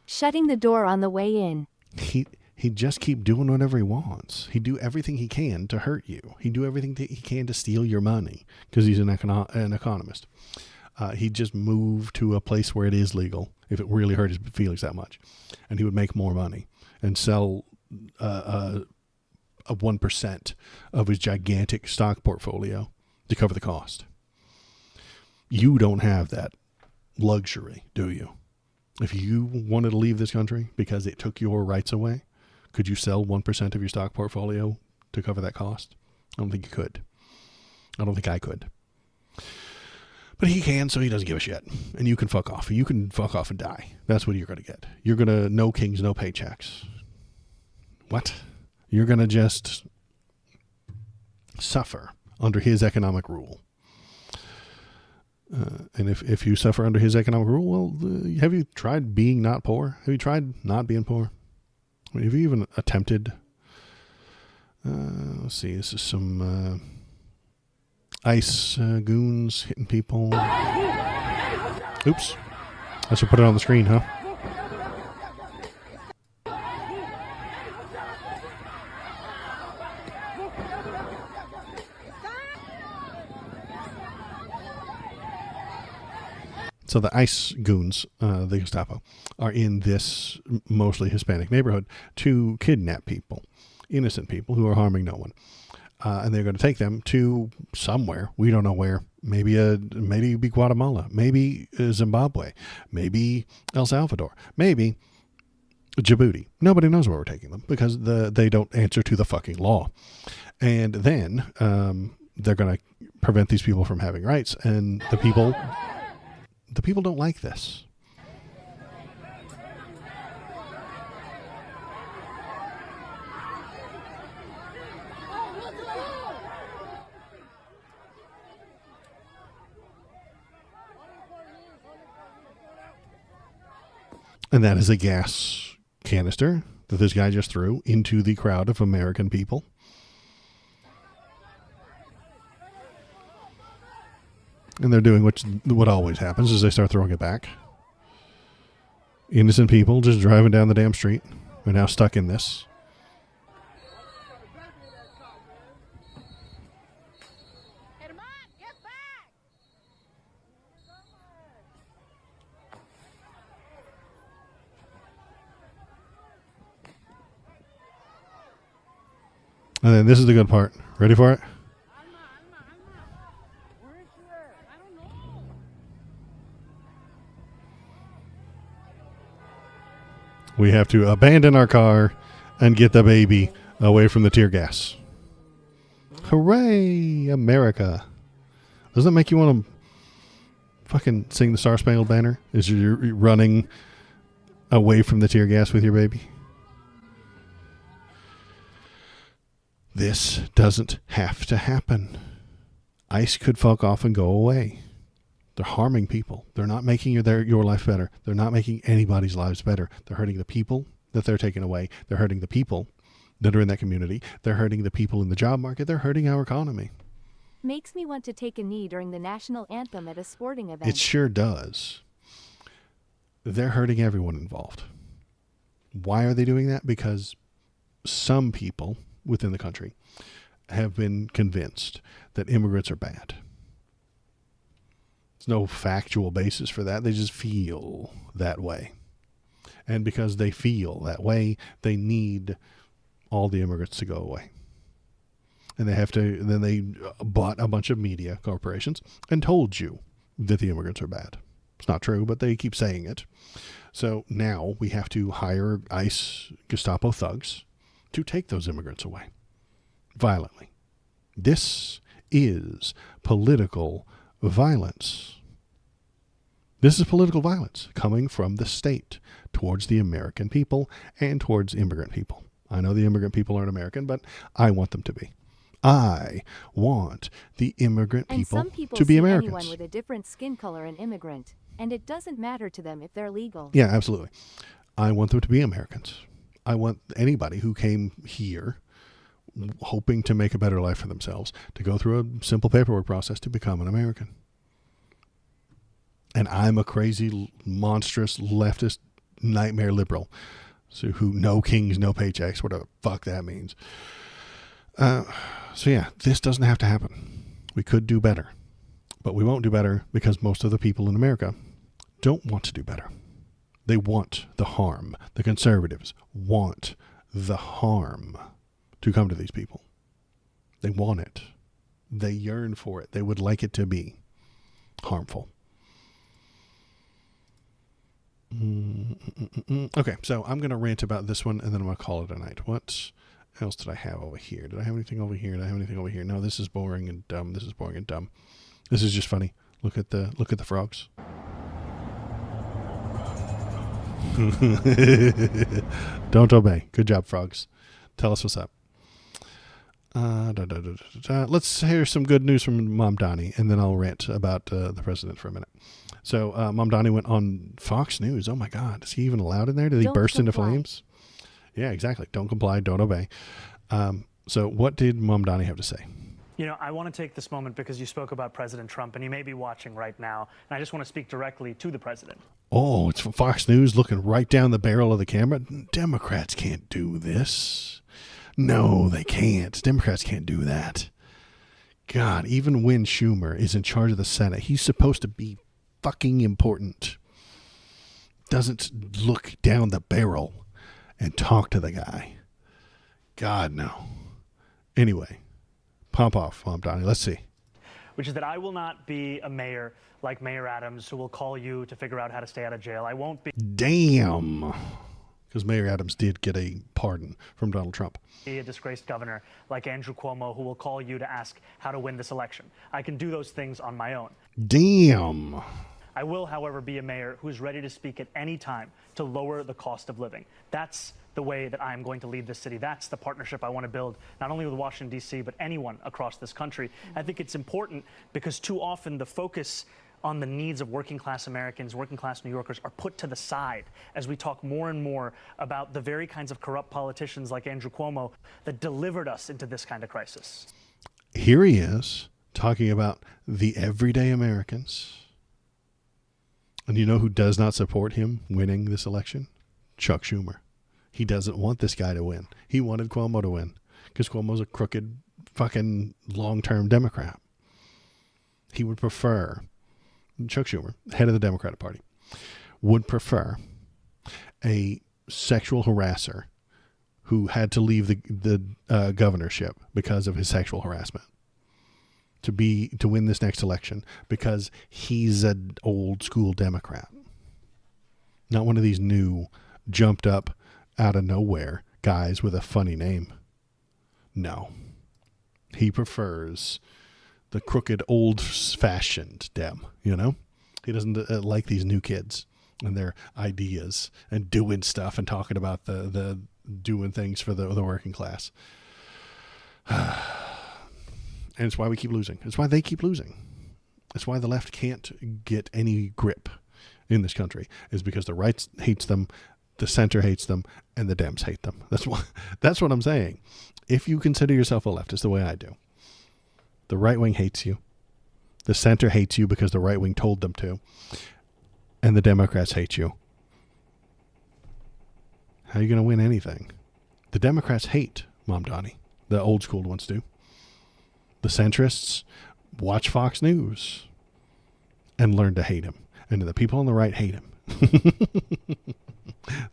Shutting the door on the way in. He'd just keep doing whatever he wants. He'd do everything he can to hurt you. He'd do everything he can to steal your money because he's an economist. He'd just move to a place where it is legal if it really hurt his feelings that much, and he would make more money and sell a 1% of his gigantic stock portfolio to cover the cost. You don't have that luxury, do you? If you wanted to leave this country because it took your rights away, could you sell 1% of your stock portfolio to cover that cost? I don't think you could. I don't think I could. But he can, so he doesn't give a shit. And you can fuck off. You can fuck off and die. That's what you're going to get. You're going to no kings, no paychecks. What? You're going to just suffer under his economic rule. And if you suffer under his economic rule, well, have you tried being not poor? Have you tried not being poor? I mean, have you even attempted? Let's see. This is some ICE goons hitting people. Oops. I should put it on the screen, huh? So the ICE goons, the Gestapo, are in this mostly Hispanic neighborhood to kidnap people, innocent people who are harming no one. And they're going to take them to somewhere. We don't know where. maybe Guatemala, maybe Zimbabwe, maybe El Salvador, maybe Djibouti. Nobody knows where we're taking them because they don't answer to the fucking law. And then they're going to prevent these people from having rights. And the people don't like this. And that is a gas canister that this guy just threw into the crowd of American people. And they're doing what always happens is they start throwing it back. Innocent people just driving down the damn street are now stuck in this. And then this is the good part. Ready for it? We have to abandon our car and get the baby away from the tear gas. Hooray, America. Doesn't that make you want to fucking sing the Star Spangled Banner as you're running away from the tear gas with your baby? This doesn't have to happen. ICE could fuck off and go away. They're harming people. They're not making your life better. They're not making anybody's lives better. They're hurting the people that they're taking away. They're hurting the people that are in that community. They're hurting the people in the job market. They're hurting our economy. Makes me want to take a knee during the national anthem at a sporting event. It sure does. They're hurting everyone involved. Why are they doing that? Because some people within the country have been convinced that immigrants are bad. There's no factual basis for that. They just feel that way. And because they feel that way, they need all the immigrants to go away. And then they bought a bunch of media corporations and told you that the immigrants are bad. It's not true, but they keep saying it. So now we have to hire ICE Gestapo thugs to take those immigrants away violently. This is political violence. This is political violence coming from the state towards the American people and towards immigrant people. I know the immigrant people aren't American, but I want them to be. I want the immigrant people to be Americans. Anyone with a different skin color an immigrant, and it doesn't matter to them if they're legal. Yeah, absolutely. I want them to be Americans. I want anybody who came here hoping to make a better life for themselves to go through a simple paperwork process to become an American. And I'm a crazy, monstrous, leftist, nightmare liberal. So who no kings, no paychecks, whatever the fuck that means. So yeah, this doesn't have to happen. We could do better. But we won't do better because most of the people in America don't want to do better. They want the harm. The conservatives want the harm to come to these people. They want it. They yearn for it. They would like it to be harmful. Okay, so I'm going to rant about this one, and then I'm going to call it a night. What else did I have over here? Did I have anything over here? Did I have anything over here? No, this is boring and dumb. This is boring and dumb. This is just funny. Look at the frogs. Don't obey. Good job, frogs. Tell us what's up. Let's hear some good news from Mom Donnie, and then I'll rant about the president for a minute. So Mom Donnie went on Fox News. Oh, my God. Is he even allowed in there? Did he burst into flames? Yeah, exactly. Don't comply. Don't obey. So what did Mom Donnie have to say? You know, I want to take this moment because you spoke about President Trump, and he may be watching right now, and I just want to speak directly to the president. Oh, it's from Fox News looking right down the barrel of the camera. Democrats can't do this. No, they can't. Democrats can't do that. God, even when Schumer is in charge of the Senate, he's supposed to be fucking important. Doesn't look down the barrel and talk to the guy. God, no. Anyway, pop off, Mom Donnie. Let's see. which is that I will not be a mayor like Mayor Adams who will call you to figure out how to stay out of jail. I won't be Damn. Because Mayor Adams did get a pardon from Donald Trump. a disgraced governor like Andrew Cuomo who will call you to ask how to win this election. I can do those things on my own. Damn. I will, however, be a mayor who is ready to speak at any time to lower the cost of living. That's the way that I'm going to lead this city. That's the partnership I want to build, not only with Washington, D.C., but anyone across this country. I think it's important because too often the focus on the needs of working class Americans, working class New Yorkers are put to the side as we talk more and more about the very kinds of corrupt politicians like Andrew Cuomo that delivered us into this kind of crisis. Here he is talking about the everyday Americans. And you know who does not support him winning this election? Chuck Schumer. He doesn't want this guy to win. He wanted Cuomo to win because Cuomo's a crooked fucking long-term Democrat. He would prefer, Chuck Schumer, head of the Democratic Party, would prefer a sexual harasser who had to leave the governorship because of his sexual harassment to win this next election because he's an old school Democrat. Not one of these new jumped up out of nowhere guys with a funny name. No. He prefers the crooked old fashioned Dem, you know? He doesn't like these new kids and their ideas and doing stuff and talking about the doing things for the working class. And it's why we keep losing. It's why they keep losing. It's why the left can't get any grip in this country, is because the right hates them, the center hates them, and the Dems hate them. That's what I'm saying. If you consider yourself a leftist the way I do, the right wing hates you, the center hates you because the right wing told them to, and the Democrats hate you. How are you going to win anything? The Democrats hate Mom Donnie. The old school ones do. The centrists watch Fox News and learn to hate him. And the people on the right hate him.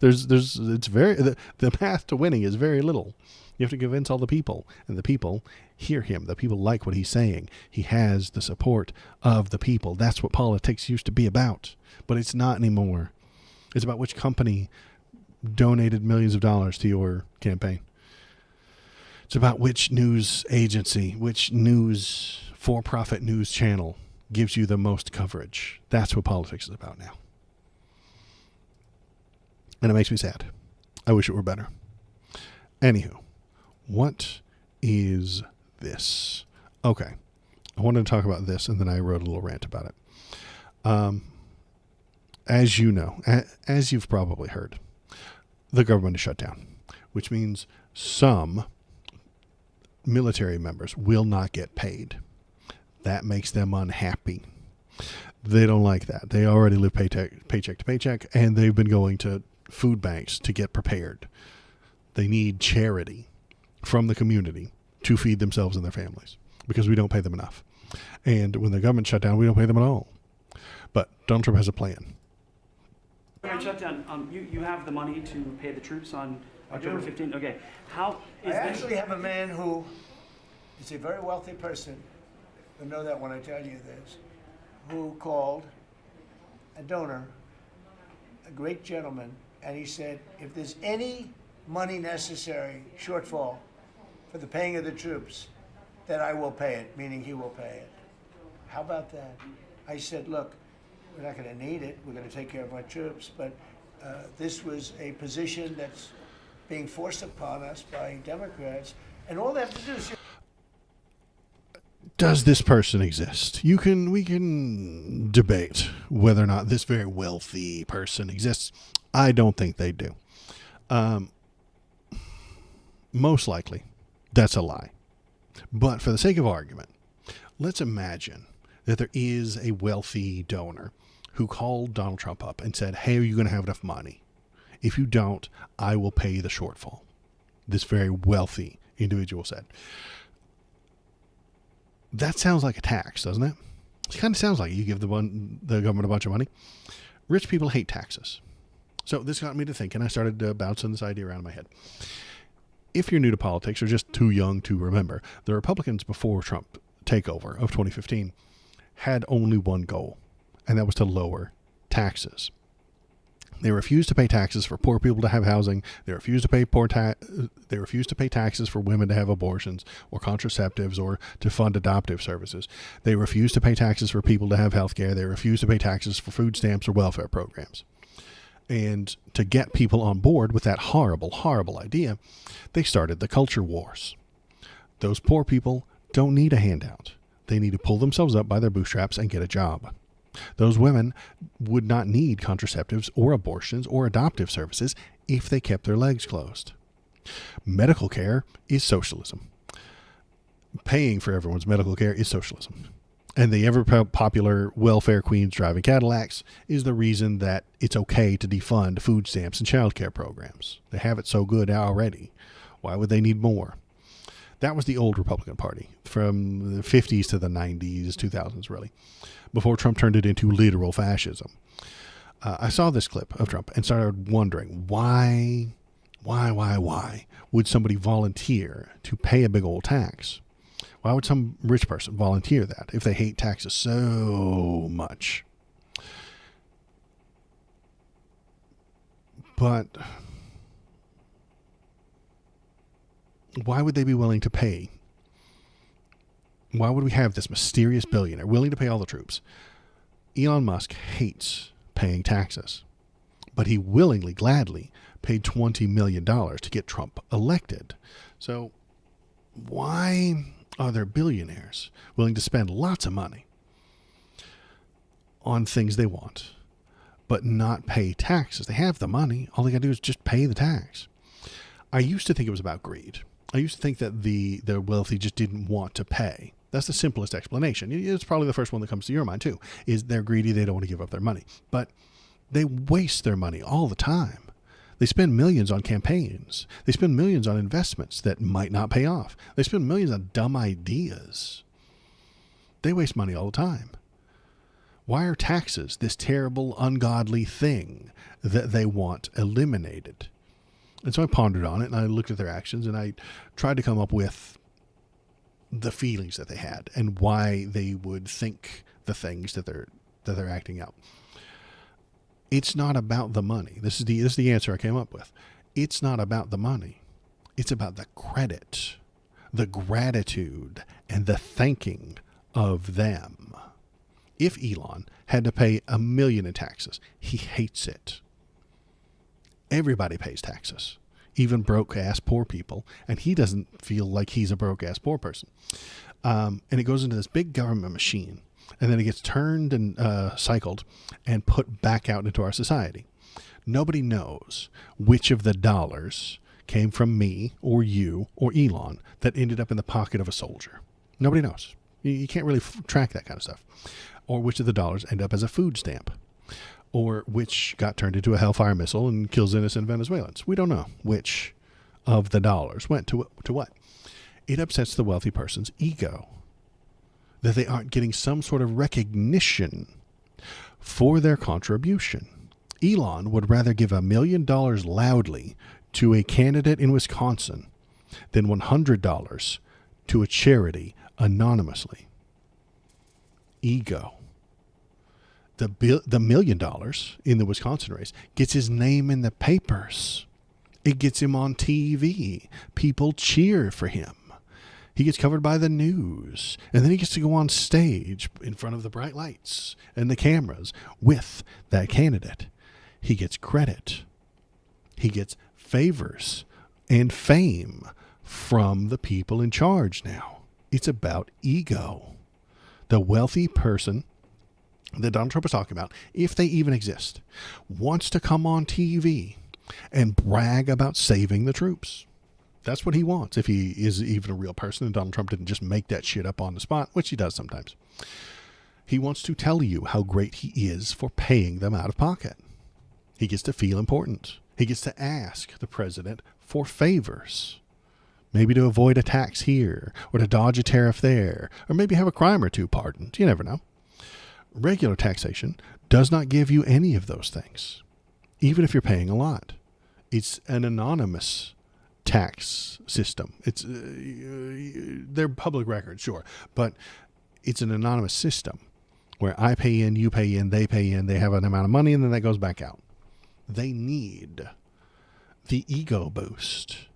The path to winning is very little. You have to convince all the people, and the people hear him. The people like what he's saying. He has the support of the people. That's what politics used to be about, but it's not anymore. It's about which company donated millions of dollars to your campaign. It's about which news agency, which for-profit news channel gives you the most coverage. That's what politics is about now. And it makes me sad. I wish it were better. Anywho, what is this? Okay. I wanted to talk about this, and then I wrote a little rant about it. As you know, as you've probably heard, the government is shut down, which means some military members will not get paid. That makes them unhappy. They don't like that. They already live paycheck to paycheck, and they've been going to food banks to get prepared. They need charity from the community to feed themselves and their families because we don't pay them enough. And when the government shut down, we don't pay them at all. But Donald Trump has a plan. Shutdown. You have the money to pay the troops on October 15th. Okay. How is I actually have a man who is a very wealthy person. You'll know that when I tell you this. Who called a donor, a great gentleman, and he said, if there's any money necessary, shortfall, for the paying of the troops, then I will pay it, meaning he will pay it. How about that? I said, look, we're not going to need it. We're going to take care of our troops. But this was a position that's being forced upon us by Democrats. And all they have to do is... Does this person exist? We can debate whether or not this very wealthy person exists. I don't think they do. Most likely, that's a lie. But for the sake of argument, let's imagine that there is a wealthy donor who called Donald Trump up and said, hey, are you going to have enough money? If you don't, I will pay the shortfall. This very wealthy individual said. That sounds like a tax, doesn't it? It kind of sounds like you give the government a bunch of money. Rich people hate taxes. So this got me to think, and I started bouncing this idea around in my head. If you're new to politics or just too young to remember, the Republicans before Trump takeover of 2015 had only one goal, and that was to lower taxes. They refused to pay taxes for poor people to have housing. They refused to pay They refused to pay taxes for women to have abortions or contraceptives or to fund adoptive services. They refused to pay taxes for people to have health care. They refused to pay taxes for food stamps or welfare programs. And to get people on board with that horrible, horrible idea, they started the culture wars. Those poor people don't need a handout. They need to pull themselves up by their bootstraps and get a job. Those women would not need contraceptives or abortions or adoptive services if they kept their legs closed. Medical care is socialism. Paying for everyone's medical care is socialism. And the ever popular welfare queens driving Cadillacs is the reason that it's okay to defund food stamps and child care programs. They have it so good already. Why would they need more? That was the old Republican Party from the 50s to the 90s, 2000s, really, before Trump turned it into literal fascism. I saw this clip of Trump and started wondering why would somebody volunteer to pay a big old tax? Why would some rich person volunteer that if they hate taxes so much? But why would they be willing to pay? Why would we have this mysterious billionaire willing to pay all the troops? Elon Musk hates paying taxes, but he willingly, gladly paid $20 million to get Trump elected. So why are there billionaires willing to spend lots of money on things they want, but not pay taxes? They have the money. All they got to do is just pay the tax. I used to think it was about greed. I used to think that the wealthy just didn't want to pay. That's the simplest explanation. It's probably the first one that comes to your mind too, is they're greedy. They don't want to give up their money, but they waste their money all the time. They spend millions on campaigns. They spend millions on investments that might not pay off. They spend millions on dumb ideas. They waste money all the time. Why are taxes this terrible, ungodly thing that they want eliminated? And so I pondered on it, and I looked at their actions, and I tried to come up with the feelings that they had and why they would think the things that they're acting out. It's not about the money. This is the answer I came up with. It's not about the money. It's about the credit, the gratitude, and the thanking of them. If Elon had to pay $1 million in taxes, he hates it. Everybody pays taxes, even broke-ass poor people, and he doesn't feel like he's a broke-ass poor person. And it goes into this big government machine, and then it gets turned and cycled and put back out into our society. Nobody knows which of the dollars came from me or you or Elon that ended up in the pocket of a soldier. Nobody knows. You can't really track that kind of stuff. Or which of the dollars end up as a food stamp. Or which got turned into a Hellfire missile and kills innocent Venezuelans. We don't know which of the dollars went to what. It upsets the wealthy person's ego that they aren't getting some sort of recognition for their contribution. Elon would rather give $1 million loudly to a candidate in Wisconsin than $100 to a charity anonymously. Ego. The $1 million in the Wisconsin race gets his name in the papers. It gets him on TV. People cheer for him. He gets covered by the news. And then he gets to go on stage in front of the bright lights and the cameras with that candidate. He gets credit. He gets favors and fame from the people in charge now. It's about ego. The wealthy person that Donald Trump is talking about, if they even exist, wants to come on TV and brag about saving the troops. That's what he wants, if he is even a real person and Donald Trump didn't just make that shit up on the spot, which he does sometimes. He wants to tell you how great he is for paying them out of pocket. He gets to feel important. He gets to ask the president for favors. Maybe to avoid a tax here, or to dodge a tariff there, or maybe have a crime or two pardoned. You never know. Regular taxation does not give you any of those things, even if you're paying a lot. It's an anonymous tax system. It's they're public records, sure, but it's an anonymous system where I pay in, you pay in, they have an amount of money, and then that goes back out. They need the ego boost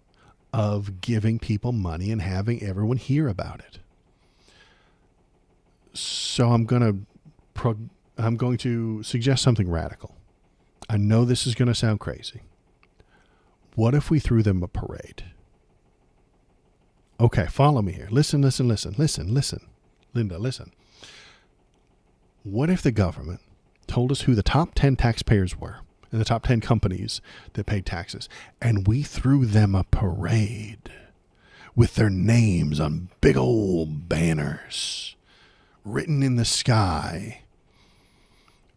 of giving people money and having everyone hear about it. So I'm going to suggest something radical. I know this is going to sound crazy. What if we threw them a parade? Okay, follow me here. Listen. Linda, listen. What if the government told us who the top 10 taxpayers were and the top 10 companies that paid taxes, and we threw them a parade with their names on big old banners written in the sky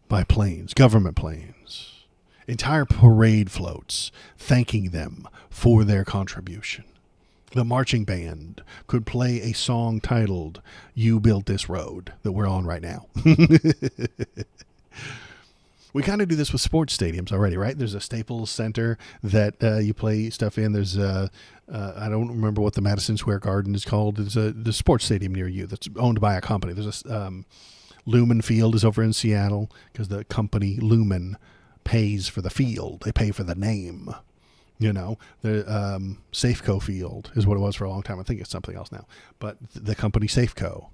by planes, government planes, entire parade floats thanking them for their contribution. The marching band could play a song titled "You Built This Road" that we're on right now. We kind of do this with sports stadiums already, right? There's a Staples Center that you play stuff in. There's I don't remember what the Madison Square Garden is called. There's the sports stadium near you that's owned by a company. There's a Lumen Field is over in Seattle because the company Lumen pays for the field. They pay for the name. You know, the Safeco Field is what it was for a long time. I think it's something else now. But the company Safeco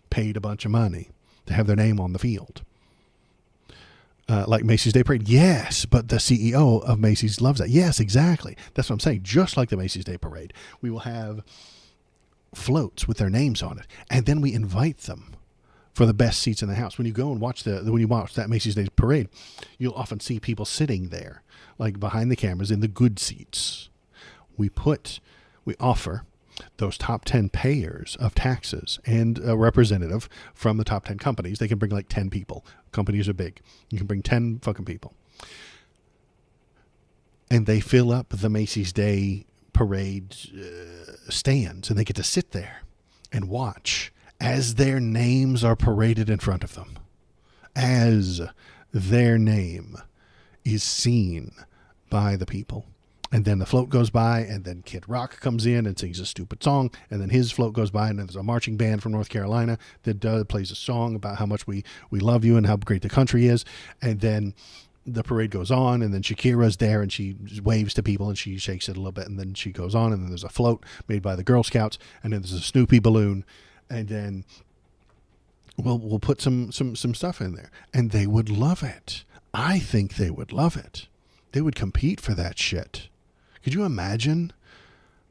paid a bunch of money to have their name on the field. Like Macy's Day Parade. Yes, but the CEO of Macy's loves that. Yes, exactly. That's what I'm saying. Just like the Macy's Day Parade, we will have floats with their names on it. And then we invite them for the best seats in the house. When you go and watch when you watch that Macy's Day Parade, you'll often see people sitting there, like behind the cameras in the good seats. We offer those top 10 payers of taxes and a representative from the top 10 companies. They can bring like 10 people. Companies are big. You can bring 10 fucking people. And they fill up the Macy's Day Parade stands, and they get to sit there and watch as their names are paraded in front of them, as their name is seen by the people. And then the float goes by, and then Kid Rock comes in and sings a stupid song, and then his float goes by, and then there's a marching band from North Carolina that plays a song about how much we love you and how great the country is. And then the parade goes on, and then Shakira's there, and she waves to people, and she shakes it a little bit, and then she goes on, and then there's a float made by the Girl Scouts, and then there's a Snoopy balloon, and then we'll put some stuff in there, and they would love it. I think they would love it. They would compete for that shit. Could you imagine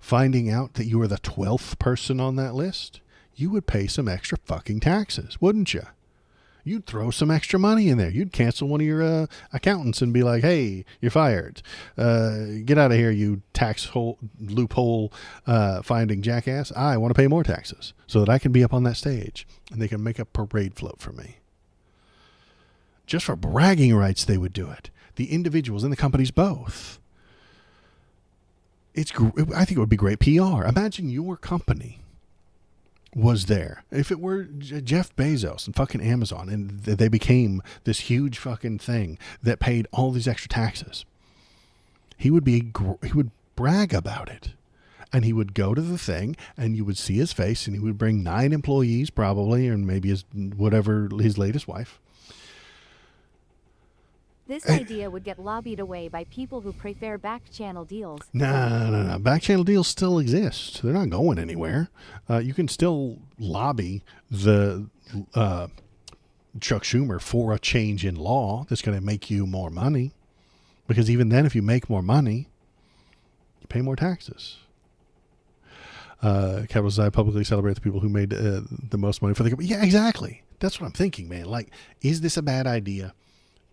finding out that you were the 12th person on that list? You would pay some extra fucking taxes, wouldn't you? You'd throw some extra money in there. You'd cancel one of your accountants and be like, hey, you're fired. Get out of here, you loophole finding jackass. I want to pay more taxes so that I can be up on that stage and they can make a parade float for me. Just for bragging rights, they would do it. The individuals and the companies both. I think it would be great PR. Imagine your company was there. If it were Jeff Bezos and fucking Amazon, and they became this huge fucking thing that paid all these extra taxes, he would brag about it. And he would go to the thing, and you would see his face, and he would bring 9 employees probably, and maybe his latest wife. This idea would get lobbied away by people who prefer back-channel deals. No. Back-channel deals still exist. They're not going anywhere. You can still lobby the Chuck Schumer for a change in law that's going to make you more money. Because even then, if you make more money, you pay more taxes. Capitals I publicly celebrate the people who made the most money for the company. Yeah, exactly. That's what I'm thinking, man. Like, is this a bad idea?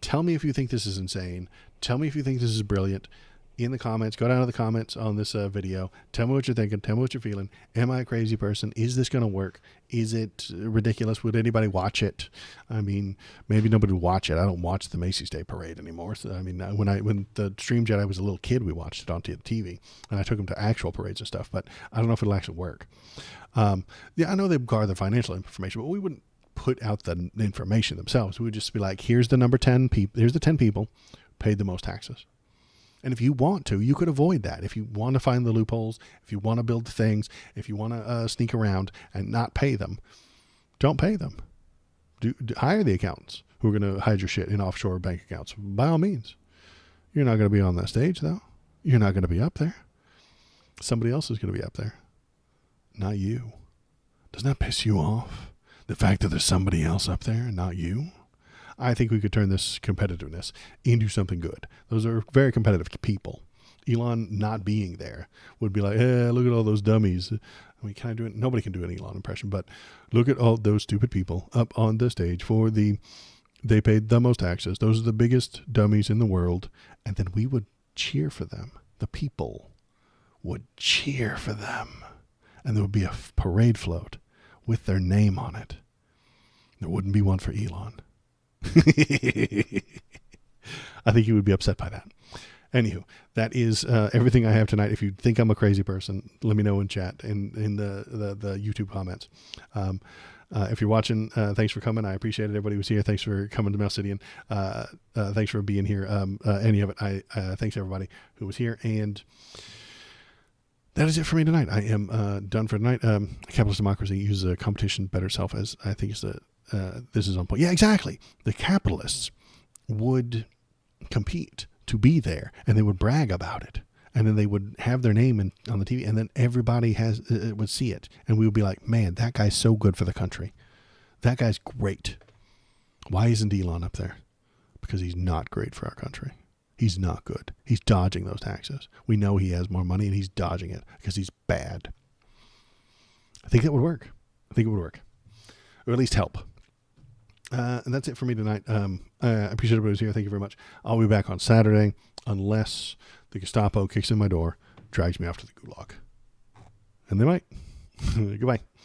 Tell me if you think this is insane. Tell me if you think this is brilliant. In the comments, go down to the comments on this video. Tell me what you're thinking. Tell me what you're feeling. Am I a crazy person? Is this going to work? Is it ridiculous? Would anybody watch it? I mean, maybe nobody would watch it. I don't watch the Macy's Day Parade anymore. So, I mean, when the Stream Jedi was a little kid, we watched it on TV, and I took him to actual parades and stuff. But I don't know if it'll actually work. Yeah, I know they guard the financial information, but we wouldn't put out the information themselves. We would just be like, here's the number 10 people. Here's the 10 people paid the most taxes. And if you want to, you could avoid that. If you want to find the loopholes, if you want to build things, if you want to sneak around and not pay them, don't pay them. Hire the accountants who are going to hide your shit in offshore bank accounts. By all means. You're not going to be on that stage, though. You're not going to be up there. Somebody else is going to be up there. Not you. Doesn't that piss you off? The fact that there's somebody else up there and not you? I think we could turn this competitiveness into something good. Those are very competitive people. Elon not being there would be like, look at all those dummies. I mean, can I do it? Nobody can do an Elon impression, but look at all those stupid people up on the stage they paid the most taxes. Those are the biggest dummies in the world. And then we would cheer for them. The people would cheer for them. And there would be a parade float with their name on it. There wouldn't be one for Elon. I think he would be upset by that. Anywho, that is everything I have tonight. If you think I'm a crazy person, let me know in chat, in the YouTube comments. If you're watching, thanks for coming. I appreciate it. Everybody who's here. Thanks for coming to Melcidian. Thanks for being here. Any of it. Thanks everybody who was here. And that is it for me tonight. I am done for tonight. Capitalist democracy uses a competition better self as I think is this is on point. Yeah, exactly. The capitalists would compete to be there, and they would brag about it, and then they would have their name on the TV, and then everybody would see it, and we would be like, man, that guy's so good for the country. That guy's great. Why isn't Elon up there? Because he's not great for our country. He's not good. He's dodging those taxes. We know he has more money, and he's dodging it because he's bad. I think that would work. Or at least help. And that's it for me tonight. I appreciate everybody who's here. Thank you very much. I'll be back on Saturday unless the Gestapo kicks in my door, drags me off to the gulag. And they might. Goodbye.